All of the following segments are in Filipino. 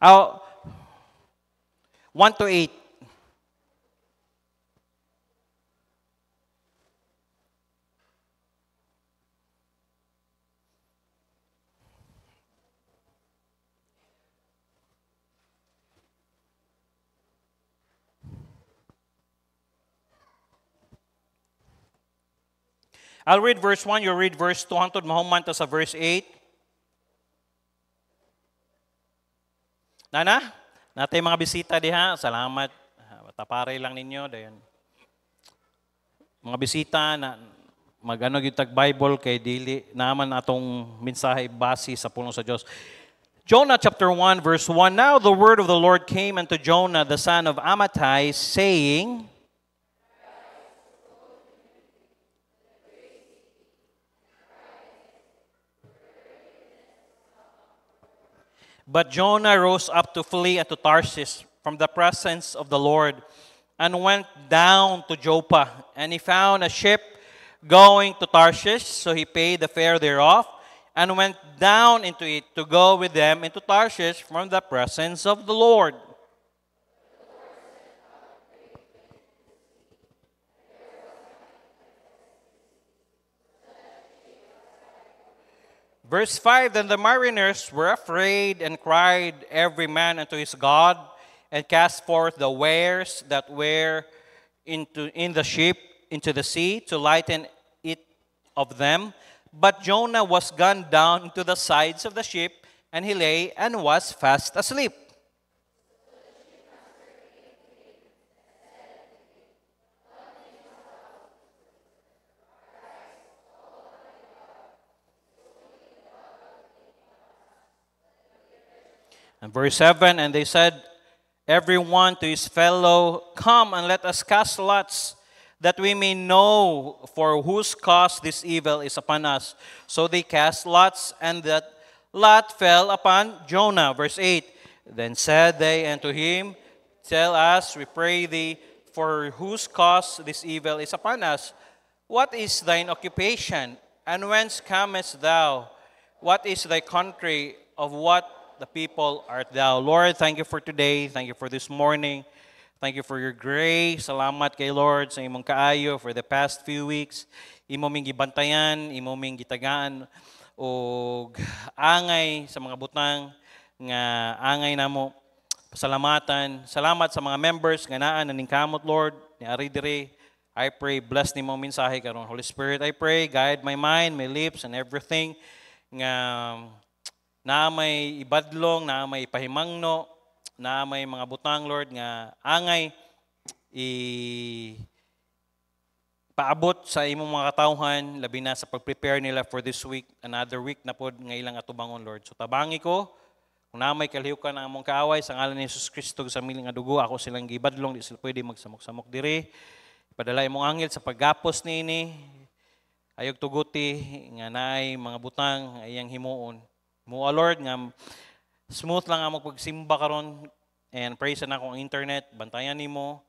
Uh, 1 to 8. I'll read verse 1, you read verse 2 hangtod mahuman ta sa verse 8. Nana, natay mga bisita diha. Salamat. Taparay lang ninyo dayon. Mga bisita na magano gyud tag Bible kay dili naman atong mensahe base sa pulong sa Dios. Jonah chapter 1 verse 1. Now the word of the Lord came unto Jonah the son of Amittai, saying, But Jonah rose up to flee unto Tarshish from the presence of the Lord, and went down to Joppa. And he found a ship going to Tarshish, so he paid the fare thereof, and went down into it to go with them into Tarshish from the presence of the Lord. Verse 5, Then the mariners were afraid and cried every man unto his God, and cast forth the wares that were in the ship into the sea to lighten it of them. But Jonah was gone down into the sides of the ship, and he lay and was fast asleep. And verse 7, And they said, every one to his fellow, Come and let us cast lots, that we may know for whose cause this evil is upon us. So they cast lots, and that lot fell upon Jonah. Verse 8, Then said they unto him, Tell us, we pray thee, for whose cause this evil is upon us. What is thine occupation, and whence comest thou? What is thy country? Of what the people art thou? Lord, thank you for today. Thank you for this morning. Thank you for your grace. Salamat kay Lord sa imong kaayo for the past few weeks. Imo ming gibantayan, imo ming gitagaan og angay sa mga butang nga angay namo. Pasalamatan. Salamat sa mga members nga naa naning kamot, Lord. Ni ari dire. I pray bless nimo mensahe karon. Holy Spirit, I pray guide my mind, my lips and everything nga na may ibadlong, na may pahimangno, na may mga butang, Lord, nga angay paabot sa imong mga katawhan, labi na sa pag-prepare nila for this week, another week na pod nga ilang atubangon, Lord. So tabangi ko, kung na may kalihukan ang among kaaway, sa ngalan ni Jesus Kristo sa miling nga dugo, ako silang gibadlong, di sila pwede magsamok-samok diri. Padala imong angel sa paggapos niini, ayog tuguti, nga naay mga butang, ayang himuon. Mua Lord, nga smooth lang ang magpagsimba karon, and praise na akong internet, bantayan nimo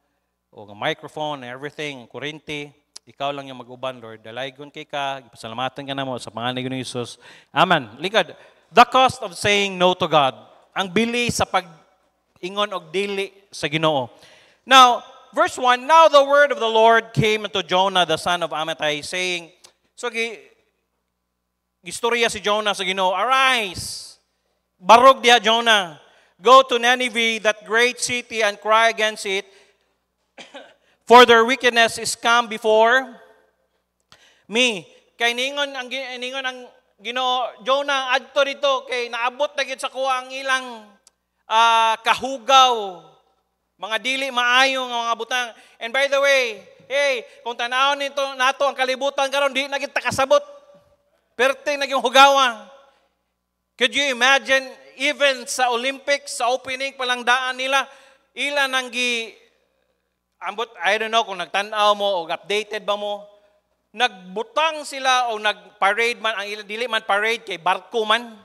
o nga microphone and everything, kurente, ikaw lang yung mag-uban, Lord. Dalaygon kay ka, ipasalamatan ka na mo sa pangalan ni Jesus. Amen. Likad, the cost of saying no to God. Ang bili sa pag-ingon og dili sa Ginoo. Now, verse 1, Now the word of the Lord came unto Jonah, the son of Amittai, saying, so gistorya si Jonah sa Ginoo, Arise, barog diha Jonah, go to Nineveh, that great city, and cry against it, for their wickedness is come before me. Kay ningon ang Ginoo, Jonah, adto dito, kay naabot na gid sa kuha ang ilang kahugaw, mga dili maayo nga mga butang. And by the way, hey, kung tanawon nito nato ang kalibutan karon, di na gid ta kasabot. Perting naging hugawa. Could you imagine, even sa Olympics, sa opening palang daan nila, ilan nang ambot, I don't know kung nagtanaw mo o updated ba mo, nagbutang sila o nagparade man, ang ilang dili man parade kay barko man.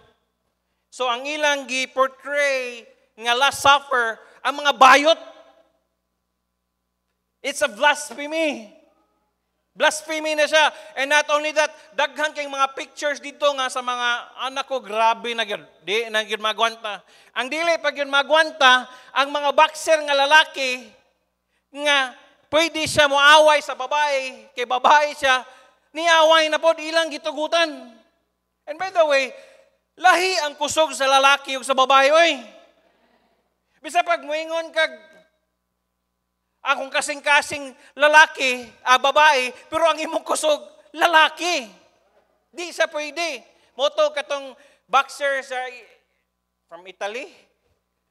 So ang ilang gi-portray nga Last Supper, ang mga bayot. It's a blasphemy. Blasphemy na siya. And not only that, daghan kayong mga pictures dito nga sa mga anak ko, grabe na yun. Di na yun magwanta. Ang dili pag yun magwanta, ang mga boxer nga lalaki, nga pwede siya moaway sa babae, kay babae siya, niaway na po, ilang gitugutan. And by the way, lahi ang kusog sa lalaki o sa babae, oy. Bisa pag muingon kag, akong kasing-kasing lalaki, babae, pero ang imong kusog, lalaki. Di sa pwede. Moto katong boxer from Italy,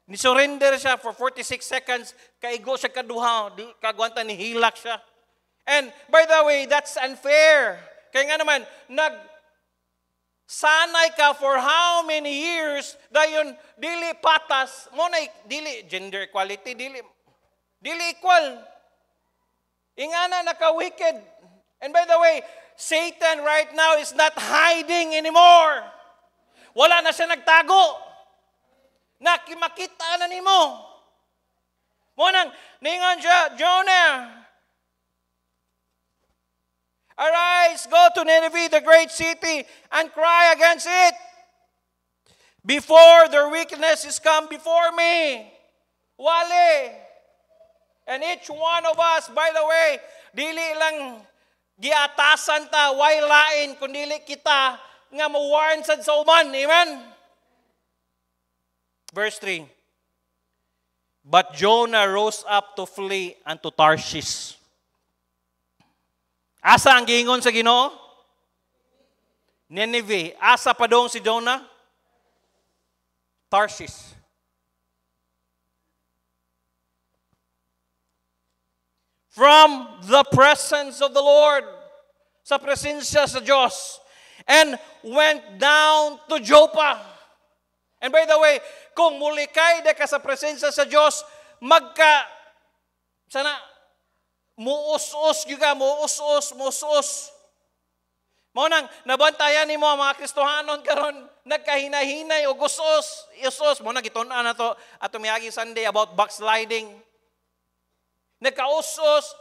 ni-surrender siya for 46 seconds, kaigo siya kaduha, di kagwanta ni hilak siya. And by the way, that's unfair. Kaya nga naman, sanay ka for how many years, dayon, dili patas, mo na, dili gender equality, dili equal. Ingana naka-wicked. And by the way, Satan right now is not hiding anymore. Wala na siya nagtago. Makita na nimo. Munang, ningon siya, Jonah, arise, go to Nineveh, the great city, and cry against it, before their wickedness is come before me. Wale. And each one of us, by the way, dili lang giatasan ta, way lain, kundili kita, nga ma-warn sad sa uman. Amen? Verse 3. But Jonah rose up to flee unto Tarshish. Asa ang giingon sa Ginoo? Nineveh. Asa pa dong si Jonah? Tarshish. From the presence of the Lord. Sa presensya sa Diyos. And went down to Joppa. And by the way, kung mulikay ka sa presensya sa Diyos, sana, muus-us juga, muus-us. Maunang, nabantayan ni mo mga Kristohanon karon nagkahinahinay o gusos, isos. Maunang, gitunan na to at tumiyagi Sunday about backsliding. Nagkausos.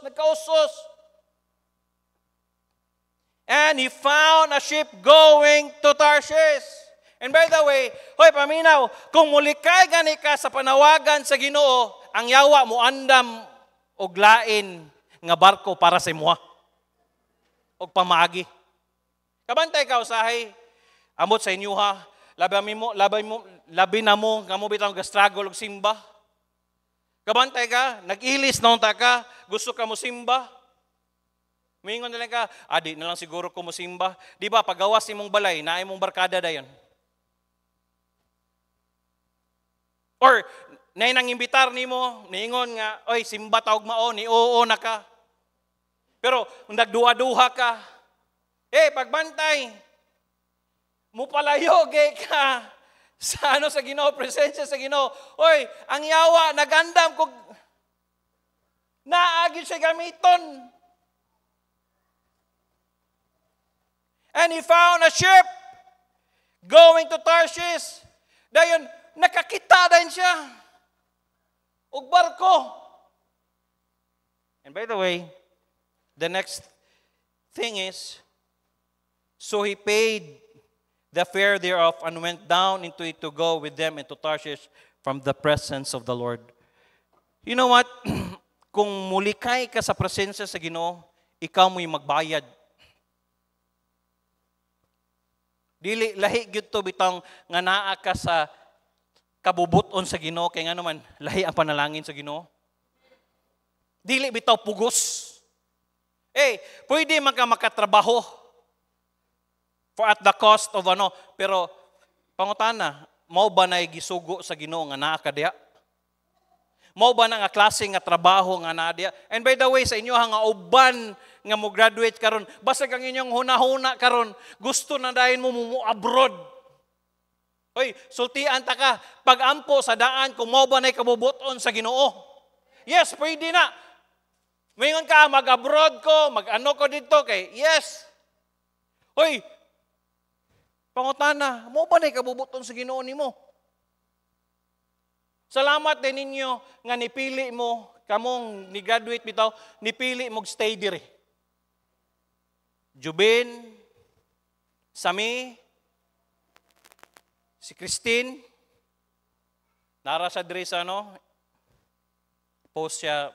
And he found a ship going to Tarshish. And by the way, hoy paminaw, kung mulikay gani ka sa panawagan sa Ginoo, ang yawa mo andam og lain nga barko para sa imuha. Og pamaagi. Kabantay ka usahay, amot sa inyo ha, labi na mo, nga mo bitang ga-struggle og simba. Kabantay ka, nag-ilis na unta ka, gusto ka mo simba. Mingon na lang ka, di na lang siguro ko mo simba. Di ba, pagawas imong balay, na imong barkada dayon. Or, nay nang imbitar ni mo, niingon nga, oy, simba taog mao, ni oo na ka. Pero, nagduha-duha ka, pagbantay, mupalayo ka sa sa Ginoo, presensya sa Ginoo. Oy, ang yawa, nagandam kog naagi siya gamiton. And he found a ship going to Tarshish. Dayon, nakakita din siya. Og barko. And by the way, the next thing is, so he paid the fare thereof and went down into it to go with them into Tarshish from the presence of the Lord. You know what? Kung mulikay ka sa presensya sa Ginoo, ikaw mo'y magbayad. Dili lahi gyud to bitang nga naa ka sa kabubuton sa Ginoo kay nga naman lahi ang panalangin sa Ginoo. Dili bitaw pugos. Pwede man ka makatrabaho for at the cost of pero pangutana, mao ba nay gisugo sa Ginoo nga naa ka diha? Mao ba na nga klase nga trabaho nga naa diha? And by the way, sa inyo nga uban nga mo graduate karon, basta kang inyong huna-huna karon, gusto na dayon mo abroad. Oy, sultian ta ka, pag-ampo sa daan kung mao ba nay kabubuton sa Ginoo. Yes, pwede na. Mingon ka, mag-abroad ko, mag-ano ko dito kay yes. Hoy, pangutana, mo ba na kabubuton sa Ginoo nimo? Salamat din ninyo nga nipili mo, kamong ni-graduate bitaw, nipili mo stay dire. Jubin, Sami, si Christine, nara sa diri sa post siya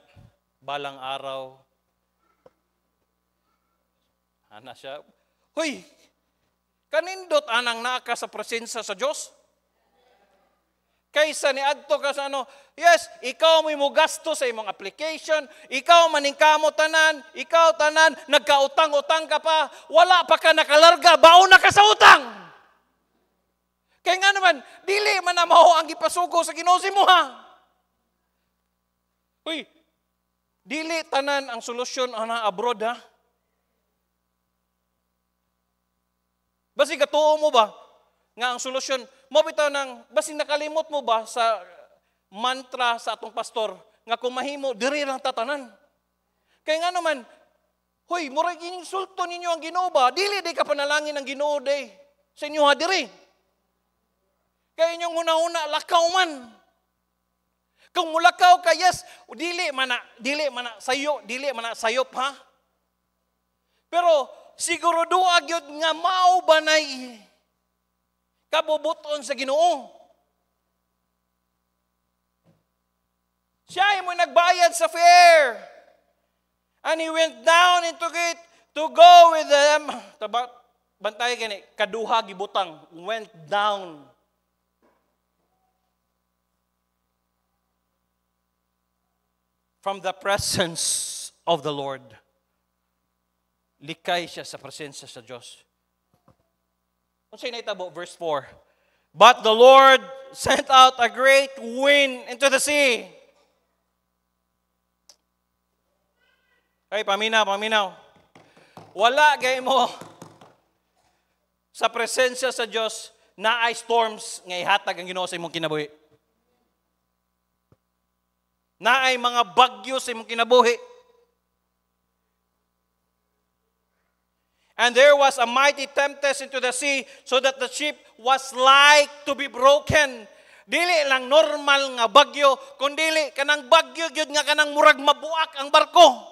balang araw. Ana siya, "Hoy, kanindot anang naka sa presensya sa Dios?" Kaysa ni adto ka sa yes, ikaw mo gasto sa imong application, ikaw maningkamo tanan, ikaw tanan, nagkautang-utang ka pa, wala pa ka nakalarga, baon na ka sa utang. Kaya nga naman, dili man na mao ang ipasugo sa Ginoo mo ha. Uy, dili tanan ang solusyon ana abroad ha. Basi katuo mo ba nga ang solusyon mo bitaw nang basi nakalimot mo ba sa mantra sa atong pastor nga kung mahimo diri lang tatanan. Kaya nga naman, hoy, murag insulto ninyo ang Ginoo ba? Dili di ka panalangin ang Ginoo day sa inyo ha diri. Kaya inyong una-una lakaw man. Kung mulakaw ka, yes, dili man na sayop ha. Pero siguro duag yun nga mao banay kabubuton sa Ginoo. Siya ay mo nagbayad sa fare. And he went down into it to go with them. Bantay gani, kaduha gibutang, went down. From the presence of the Lord. Likay siya sa presensya sa Diyos. Kung sa'yo naitabo, verse 4. But the Lord sent out a great wind into the sea. Ay, paminaw. Wala gay mo sa presensya sa Diyos na ay storms nga ihatag ang Ginoo sa imong kinabuhi. Na ay mga bagyo sa imong kinabuhi. And there was a mighty tempest into the sea, so that the ship was like to be broken. Dili lang normal nga bagyo, kundili kanang bagyo gyud nga kanang murag mabuak ang barko.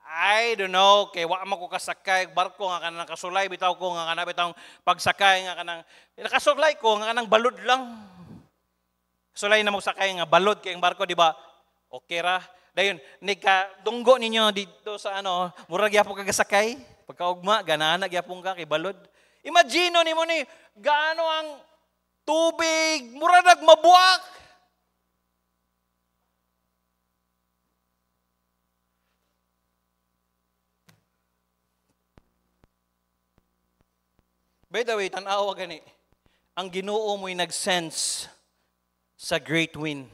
I don't know, kay wa man ko kasakay barko nga kanang nakasulay bitaw ko nga kanang bitaw pagsakay nga kanang nakasulay ko nga kanang balod lang. Sulay na mo sakay nga balod kay ang barko, di ba? Okay ra. Dayon, dunggo ninyo dito sa murag gyapon ka gasakay. Pagkaugma, ganana gyapon ka kay balod. Imagine nimo ni gaano ang tubig mura nagmabuak. By the way, tan-awa gani. Ang Ginoo mo'y nag-sense sa great wind.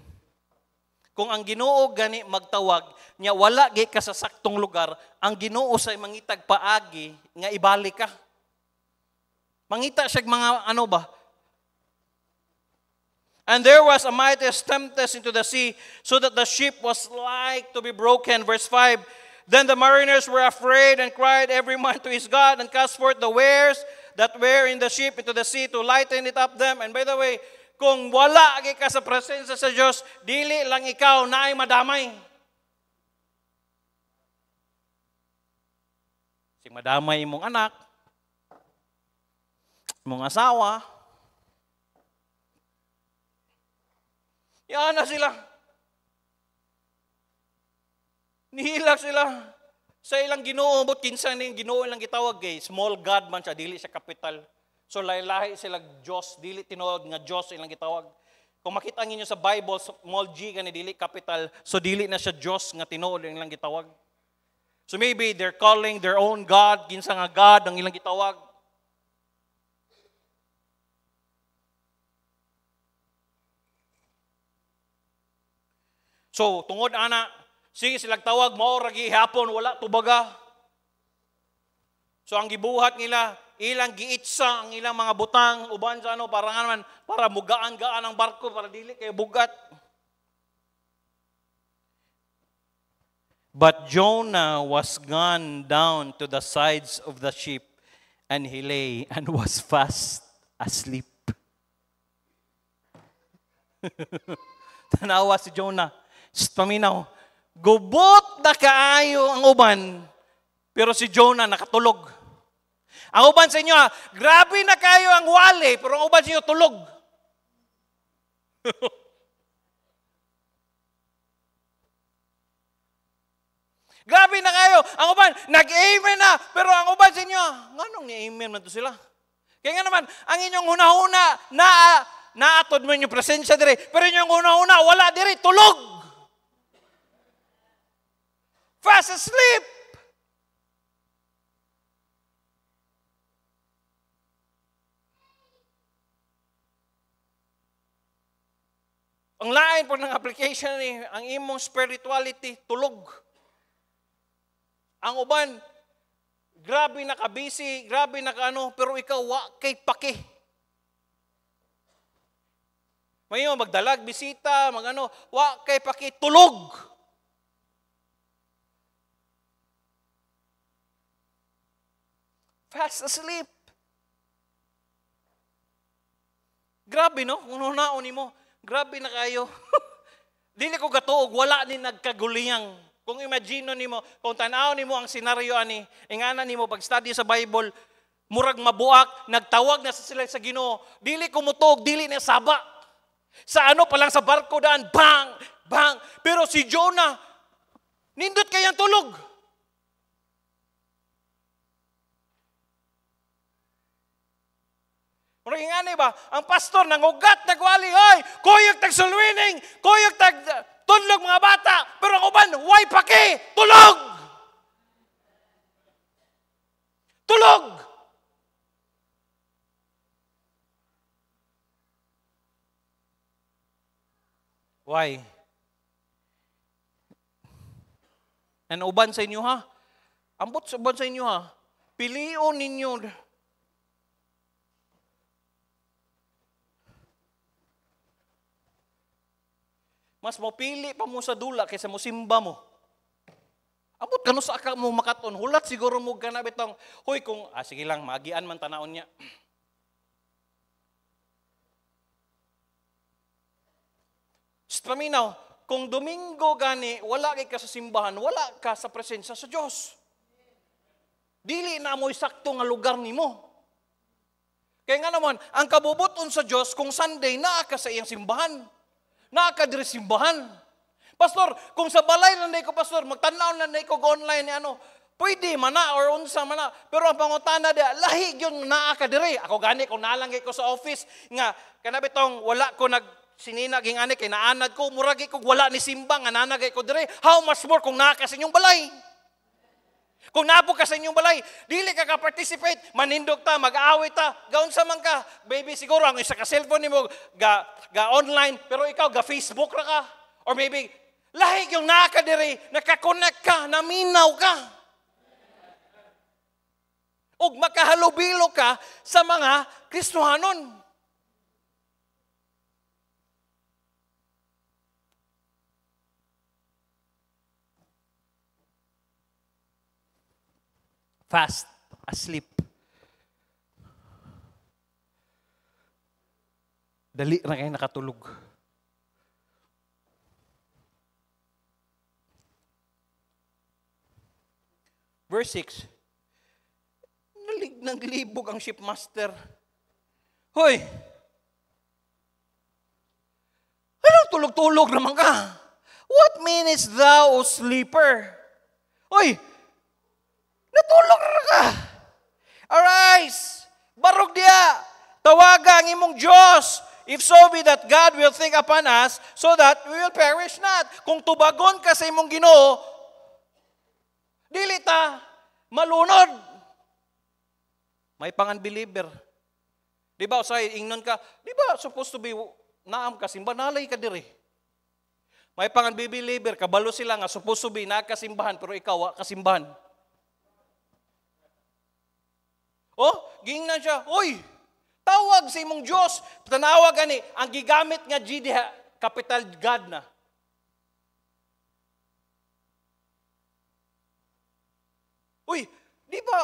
Kung ang Ginoo gani magtawag, nya wala gay ka sa saktong lugar, ang Ginoo say mangitag paagi nga ibalik ka. Mangita siya mga ba? And there was a mighty tempest into the sea, so that the ship was like to be broken. Verse 5, then the mariners were afraid and cried every man to his God and cast forth the wares that were in the ship into the sea to lighten it up them. And by the way, kung wala ka sa presensya sa Diyos, dili lang ikaw na ay madamay. Sing madamay imong anak, imong asawa, yan na sila. Nihilak sila sa ilang Ginoo, but kinsa ning Ginoo ilang gitawag kay small God man siya, dili sa capital. So lahi-lahi sila Diyos, dili tinuod nga Diyos ilang gitawag. Kung makita ninyo sa Bible, small G kani dili capital, so dili na siya Diyos nga tinuod ilang gitawag. So maybe they're calling their own God, kinsa nga God ang ilang gitawag. So tungod ana, sige silang tawag mao ra gihapon wala tubaga. So ang gibuhat nila, ilang giitsa ang ilang mga butang uban sa para mugaan-gaan ang barko para dili kay bugat. But Jonah was gone down to the sides of the ship, and he lay and was fast asleep. Tanawa si Jonah. Paminaw, gubot na kaayo ang uban, Pero si Jonah nakatulog. Ang uban sa inyo, grabe na kayo ang wali, pero ang uban sa inyo, tulog. Grabe na kayo. Ang uban, nag-amen na, pero ang uban sa inyo, nganong ni-amen man to sila? Kaya nga naman, ang inyong huna-huna, naatod mo inyong presensya dire, pero inyong huna-huna, wala dire, tulog. Fast asleep. Ang lain po ng application ni, ang imong spirituality, tulog. Ang uban, grabe na ka-busy, grabe na ka-ano, pero ikaw, wa kay paki. Mayo, magdalag, bisita, magano, wa kay paki, tulog. Fast asleep. Grabe, no? Kung naon mo, grabe na kayo. Dili ko gatuog, wala ni nagkaguliyang. Kung imagine nimo, kung tanaw nimo ang senaryo ani, ingana nimo pag study sa Bible, murag mabuak, nagtawag na sa sila sa Ginoo. Dili ko mutuog, dili na saba. Sa ano pa lang sa barko daan, bang, bang. Pero si Jonah, nindot kayang tulog. Murag ingani ba? Ang pastor nangugat, nagwali, oy, kuyog tagsulwining, kuyog tudlog mga bata, pero ang uban, way paki, tulog! Tulog! Why? Ang uban sa inyo ha? Ambot sa uban sa inyo ha? Pilion ninyo. Mas mapili pa mo sa dula kaysa mo simba mo. Abot ka no sa aka mo makaton. Hulat siguro mo ka na bitong, huy kung, sige lang, magian man tanaon niya. Paminaw, kung Domingo gani, wala kay ka sa simbahan, wala ka sa presensya sa Diyos. Dili na mo'y sakto nga lugar nimo. Kaya nga naman, ang kabubuton sa Diyos, kung Sunday, naa ka sa iyang simbahan. Nakakadiri simbahan. Pastor, kung sa balay lang ko, pastor, magtanaw lang ko online ni ano, pwede mana or unsa mana. Pero ang pangutana dia, lahi yun nakakadiri. Ako gani, kung nalangay ko sa office, nga, kanabitong wala ko sinina ging ani kay naanad ko, muragi ko wala ni simba nga nanagay ko dire. How much more kung naa ka sa inyong balay? Kung napo ka sa inyong balay, dili ka ka-participate, manindog ta, mag-aaway ta, gaon sa man ka. Baby, siguro ang isa ka cellphone nimo ga-online, pero ikaw ga-Facebook ra ka. Or maybe, lahig yung nakadiri, nakakonect ka, naminaw ka. O makahalubilo ka sa mga Kristohanon. Fast asleep. Dali na kayo nakatulog. Verse 6. Naglibog ang shipmaster. Hoy! Anong tulog-tulog naman ka? What meanest thou, O sleeper? Hoy! Natulog na ka. Arise, barog diya. Tawaga ang imong Diyos. If so be that God will think upon us, so that we will perish not. Kung tubagon ka sa imong Ginoo, dili ta malunod. May pang-unbeliever. Di ba, usay, ingnon ka, di ba, supposed to be, naam ka, simba, nalay ka diri. May pang-unbeliever, kabalo sila nga, supposed to be, nakasimbahan, pero ikaw, kasimbahan. Oh, gingnan siya, oy, tawag sa imong Diyos. Tanawag ani, ang gigamit nga GD, capital God na. Uy, di ba,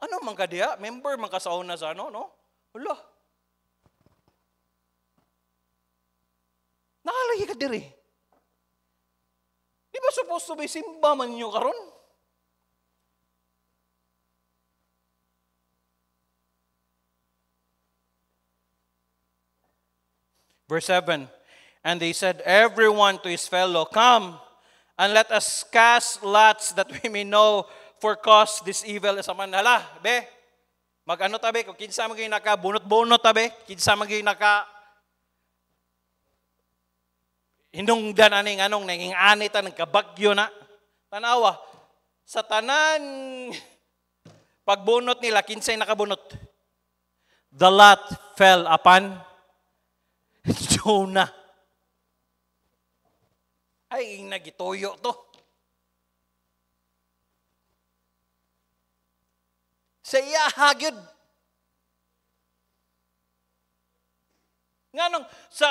ano man ka diya? Member man ka sa una sa ano, no? Wala. Nakalagi ka diri. Di ba supposed to be simba man ninyo karon? Verse 7, and they said, everyone to his fellow, come, and let us cast lots that we may know for cause this evil is aman. Hala, be, mag-ano tabi, kung kinsa magiging naka-bunot-bunot tabi, kinsa magiging naka hinungdan aning anong naging anita ng kabagyo na. Tanawa, sa tanan pagbunot nila, kinsay nakabunot? The lot fell upon Jonah. Ay, nagitoyo to. Sa iya hagyod. Nganong sa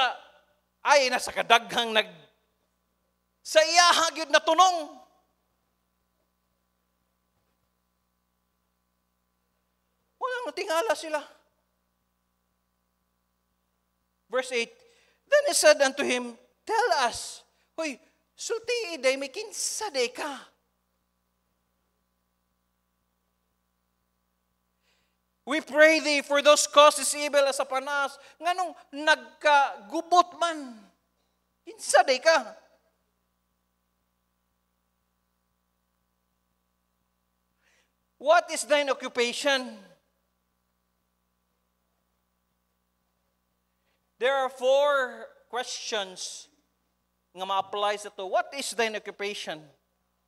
ay nasa kadaghang sa iya hagyod na tunong. Walang natingala sila. Verse 8, then he said unto him, tell us, hoy, sulti iday, may kinsa day ka. We pray thee for those causes evil as upon us. Nganong nagkagubot man. Kinsa day ka. What is thine occupation? There are 4 questions nga ma-apply sa to. What is thine occupation?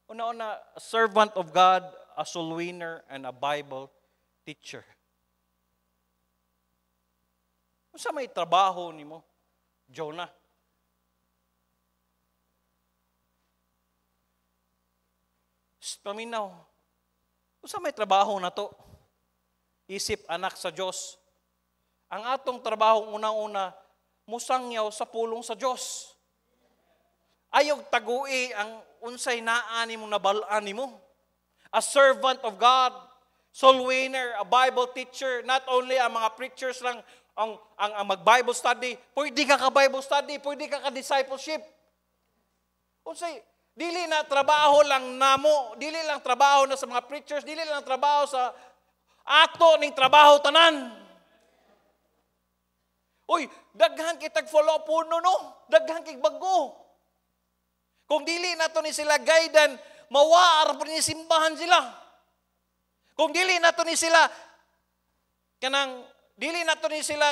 Una-una, a servant of God, a soul winner, and a Bible teacher. Unsa may trabaho nimo, Jonah? Paminaw. Unsa may trabaho na to? Isip anak sa Diyos. Ang atong trabaho unang-una, musangyaw sa pulong sa Diyos. Ayog tagui ang unsay naa nimo nabalaan nimo. A servant of God, soul winner, a Bible teacher, not only ang mga preachers lang ang mag-Bible study, pwede ka Bible study, pwede ka discipleship. Unsay dili na trabaho lang namo, dili lang trabaho na sa mga preachers, dili lang trabaho sa ato ning trabaho tanan. Uy, daghan kitag follow puno no, daghan kig bago. Kung dili nato ni sila guidan, mawaar pa ni simbahan sila. Kung dili nato ni sila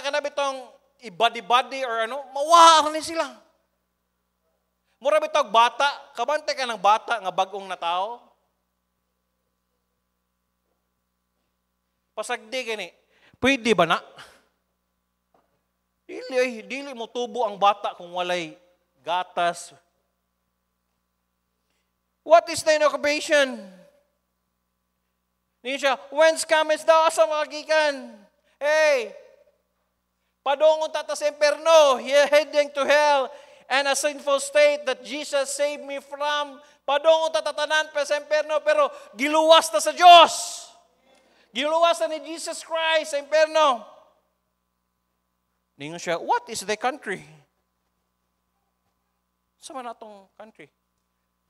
kanabitong i-body or ano, mawaar ni sila. Mura bitog bata, kabante ka ng bata nga bagong na tao. Pasagdi gani, pwede ba na? Dili mo tubo ang bata kung walay gatas. What is thine occupation? Niya siya, whence comest thou? Asa makagikan? Hey, padungon tata sa imperno, heading to hell, and a sinful state that Jesus saved me from. Padungon tatatanan pa sa imperno, pero giluwas ta sa Diyos. Giluwas ta ni Jesus Christ sa imperno. Ningon siya, what is the country? Sama na itong country?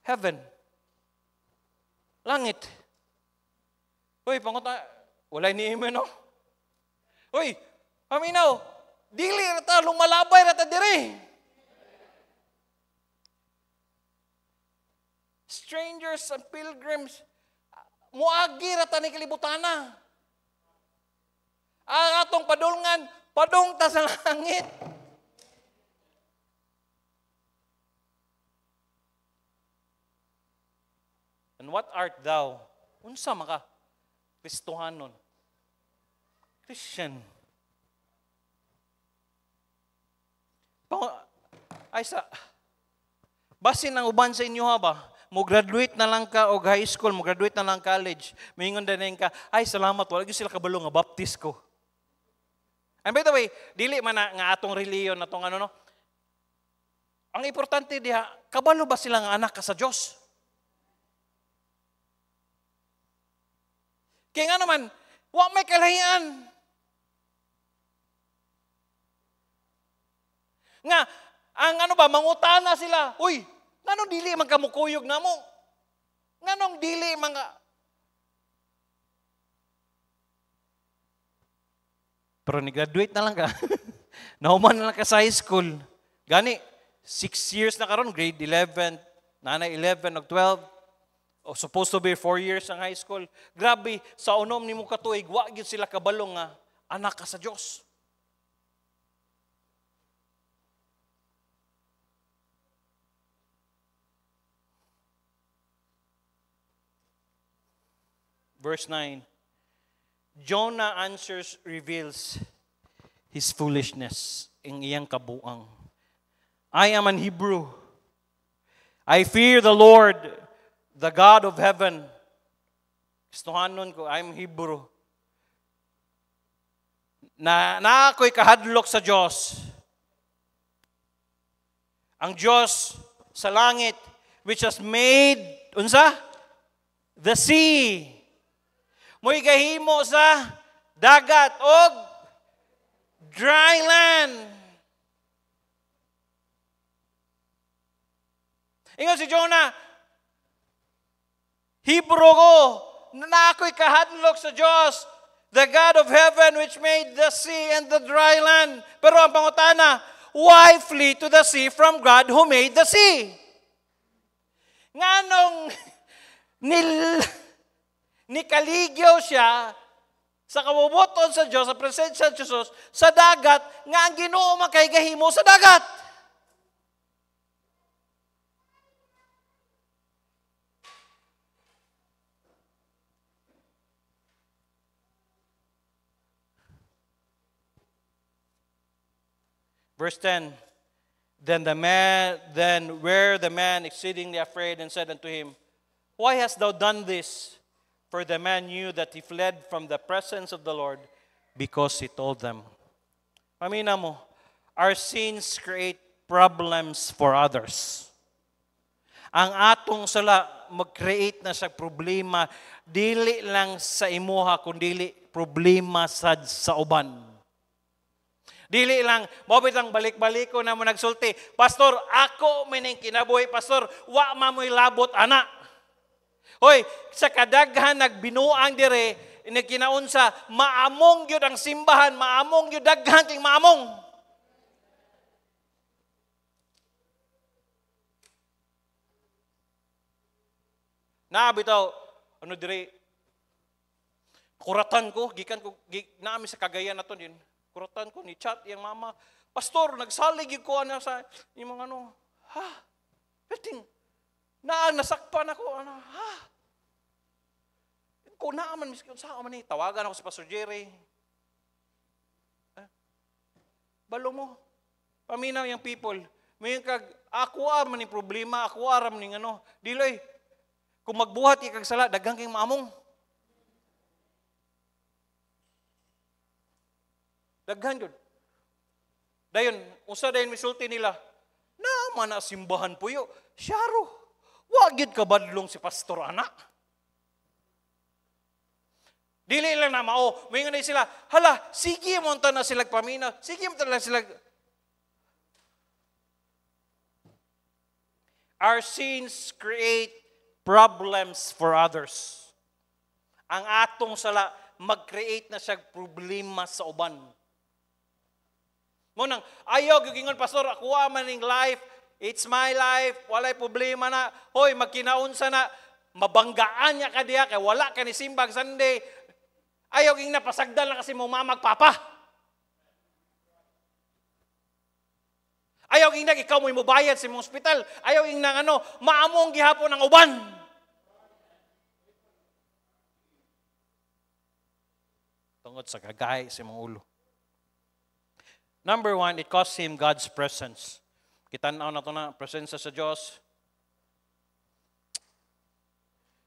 Heaven. Langit. Uy, pangunta, walay ni Ime, no? Uy, paminaw, dili rata, lumalabay rata dire. Strangers and pilgrims, muagi rata ni kalibutana. Ang atong padulngan, padung ta sa langit. And what art thou? Unsa maka? Kristohanon. Christian. Ay sa, basin ang uban sa inyo ha ba? Mo graduate na lang ka og high school, mo graduate na lang college. Mingon din ka, ay salamat, wala gyud sila kabalo nga baptist ko. And by the way, dili man na nga atong reliyon atong ano no. Ang importante diha, kabalo ba sila nga anak ka sa Dios? Kaya nga naman, wa may kalahian. Nga, ang ano ba, mangutana sila, uy, Nganong dili man kamukuyog na mo? Nganong dili mga... Pero ni-graduate na lang ka. Nauman na lang ka sa high school. Gani, 6 years na karon, grade 11, nanay 11 o 12. O supposed to be 4 years ang high school. Grabe, sa unom ni mo katuig, wa gyud sila kabalong nga, anak ka sa Dios. Verse 9. Jonah answers, reveals his foolishness in iyang kabuang. I am an Hebrew. I fear the Lord, the God of heaven. Gustuhanon ko, I'm Hebrew. Na ako'y kahadlok sa Diyos. Ang Diyos sa langit, which has made, unsa? The sea. Mo'y gahimo sa dagat o dry land. Ingon si Jonah, Hebrew ko, na ako'y kahadlok sa Diyos, the God of heaven which made the sea and the dry land. Pero ang pangutana, why flee to the sea from God who made the sea? Nganong nikaligyaw siya sa kabubuton sa Diyos, sa presensya sa Diyos, sa dagat, nga ang Ginoo makay gahimo sa dagat. Verse 10, then were the man exceedingly afraid and said unto him, why hast thou done this? For the man knew that he fled from the presence of the Lord because he told them. Pamina mo, our sins create problems for others. Ang atong sala mag-create na sa problema, dili lang sa imuha, kundi problema sa uban. Dili lang, mabit lang balik-balik ko na mo nagsulti, Pastor, ako mining kinabuhi, Pastor, wa mamoy labot, anak. Hoy, sa kadaghan nagbinuang dire, nagkinaunsa, maamong yun ang simbahan, maamong yun daghan king maamong. Bitaw, ano dire, kuratan ko, gikan ko, naami sa Cagayan na to din. Kuratan ko, ni chat yung mama, Pastor, nagsalig ko ano sa, yung mga ano, peting, nasakpan ako, kung naaman, miskin, saan man tawagan ako sa Pastor Jerry. Balo mo, paminaw yung people, may kag, ako aram ni problema, ako aram ni ano, diloy, kung magbuhat ikag sala, dagang kang maamong. Daghan yun. Dayon, usa dayon misulti nila, naman na simbahan po yun. Syaro, wagid ka badlong si Pastor anak. Dili lang na mao, may nga sila, hala, sige mo na sila paminaw, sige mo na sila. Our sins create problems for others. Ang atong sala, mag-create na siya problema sa uban. Munang, ayaw, gigingon, Pastor, ako maning life, it's my life, walay problema na, hoy, magkinaunsa na, mabanggaan niya ka diya, kaya wala ka ni simbag Sunday, ayaw ging napasagdan lang kasi mo mamagpapa. Ayaw ging ikaw mo'y mubayad sa mong hospital, ayaw ging nang ano, maamong gihapon ng uban. Tungod sa kagay sa mong ulo. Number 1, it costs him God's presence. Kitanaw na ito na, presensya sa Diyos.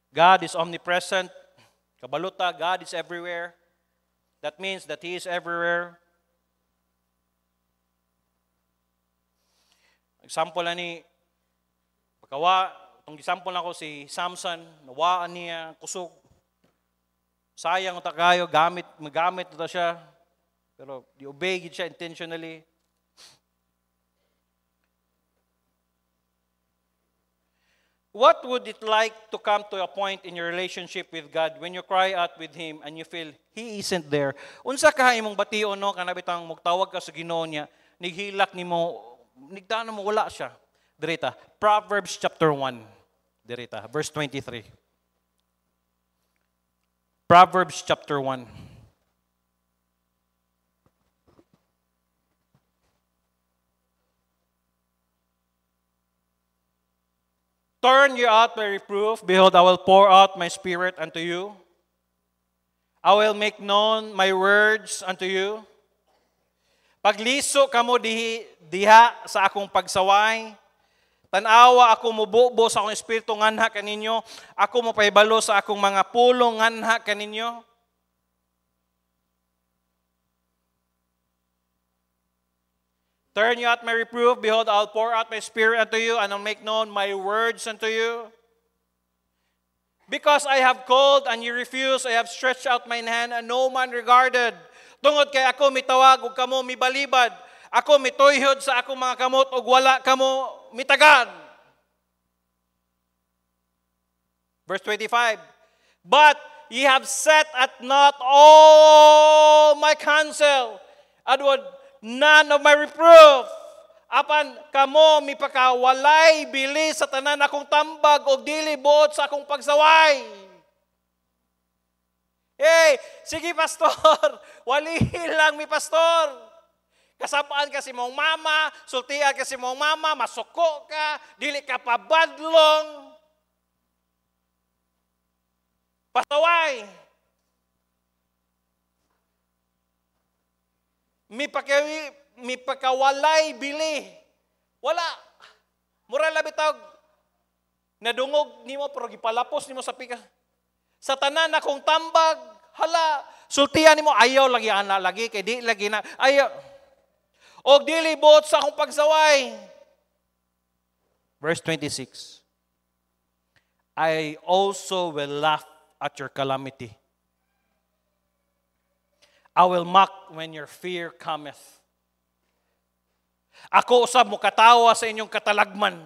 God is omnipresent. Kabaluta, God is everywhere. That means that He is everywhere. Example na ni, pagkawa, itong example na ko si Samson, nawaan niya, kusog. Sayang utak kayo, magamit ito siya. Pero di-obey siya intentionally. What would it like to come to a point in your relationship with God when you cry out with Him and you feel He isn't there? Unsa ka imong bation no kanabitang mugtawag ka sa Ginoo niya, nighilak nimo, nigdaan mo wala siya. Direta, Proverbs chapter 1. Direta, verse 23. Proverbs chapter 1. Turn you out my reproof. Behold, I will pour out my spirit unto you. I will make known my words unto you. Pagliso kamo diha sa akong pagsaway. Tanawa ako mububo sa akong espiritu nganha kaninyo. Ako mapahibalo sa akong mga pulong nganha kaninyo. Turn you out my reproof. Behold, I'll pour out my spirit unto you, and I'll make known my words unto you. Because I have called and you refuse, I have stretched out mine hand, and no man regarded. Tungod kay ako mitawag, ug kamo mibalibad. Ako mituyhod sa akong mga kamot, ug wala kamo mitagad. Verse 25. But ye have set at naught all my counsel, and would none of my reproof. Apan kamo mipakawalay bili sa tanan akong tambag o dili buot sa akong pagsaway. Hey, sige pastor, wali lang mi pastor. Kasapaan ka si mong mama, sultian ka si mong mama, masuko ka, dili ka pabadlong. Pasaway. Mipakawalay bili. Wala. Mura labitag. Nadungog nimo pero gipalapos nimo sa pika. Sa tanan akong tambag, hala, sultian nimo ayaw lagi ana lagi kay di lagi na ayaw. Og dili buot sa akong pagsaway. Verse 26. I also will laugh at your calamity. I will mock when your fear cometh. Ako usab mo katawa sa inyong katalagman.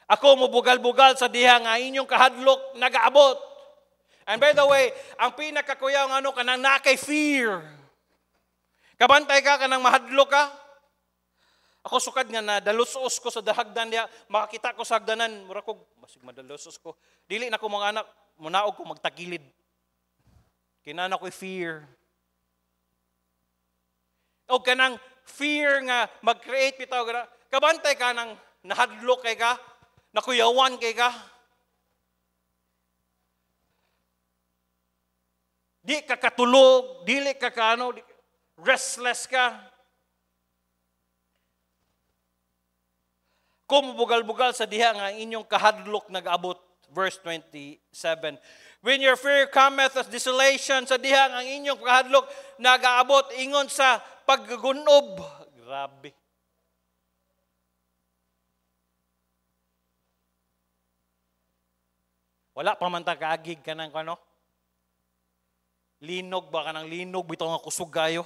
Ako mo bugal-bugal sa diha nga inyong kahadlok nagaabot. And by the way, ang pinakakuyaw ng ano kanang nakay fear. Kabantay ka kanang mahadlok ka. Ako sukad nga na dalusos ko sa dahagdan diha, makakita ko sa hagdanan, mura ko basig madalusos ko. Dili na ko mga anak, munaog ko magtagilid. Kinana ko'y fear. O kanang fear nga mag-create bitaw gara. Kabantay ka nang nahadlok kay ka, nakuyawan kay ka. Di ka katulog, dili ka kaano, restless ka. Kung bugal-bugal sa diha nga inyong kahadlok nag-abot. Verse 27. When your fear cometh as desolation, sa diha ang inyong kahadlok nag-aabot ingon sa paggugunob. Grabe. Wala pa man ta kaagig ka ng ano? Linog ba ka ng linog? Bitaw nga kusog gayo.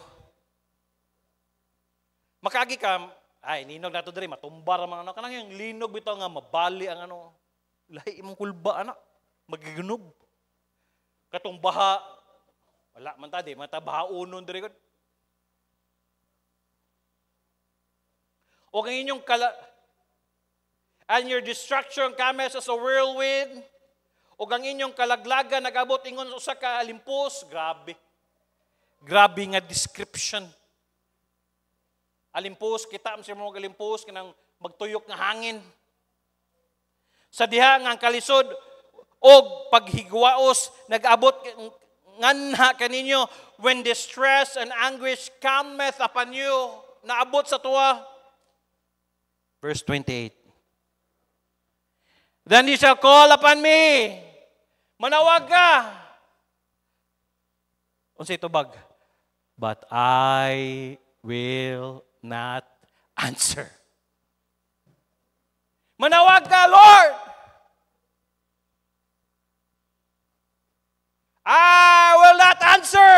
Makaagi ka, ay, linog na ito diri, matumbar ang ano. Kanang yung linog bitaw nga, mabali ang ano. Lahi imong kulba, anak. Magigunob. Katong baha, wala man ta, di. Mata baha unon diri. O kang inyong and your destruction comes as a whirlwind. O ang inyong kalaglagan nag-abot ingon usa ka alimpos. Grabe. Grabe nga description. Alimpos, kita mo siya mga alimpos, kanang magtuyok nga hangin. Sa diha nga ang kalisod, o paghigwaos, nag-abot nganha kaninyo, when distress and anguish cometh upon you, naabot sa tuwa. Verse 28. Then you shall call upon me. Manawag ka. Unsay tubag? But I will not answer. Manawag ka, Lord. I will not answer.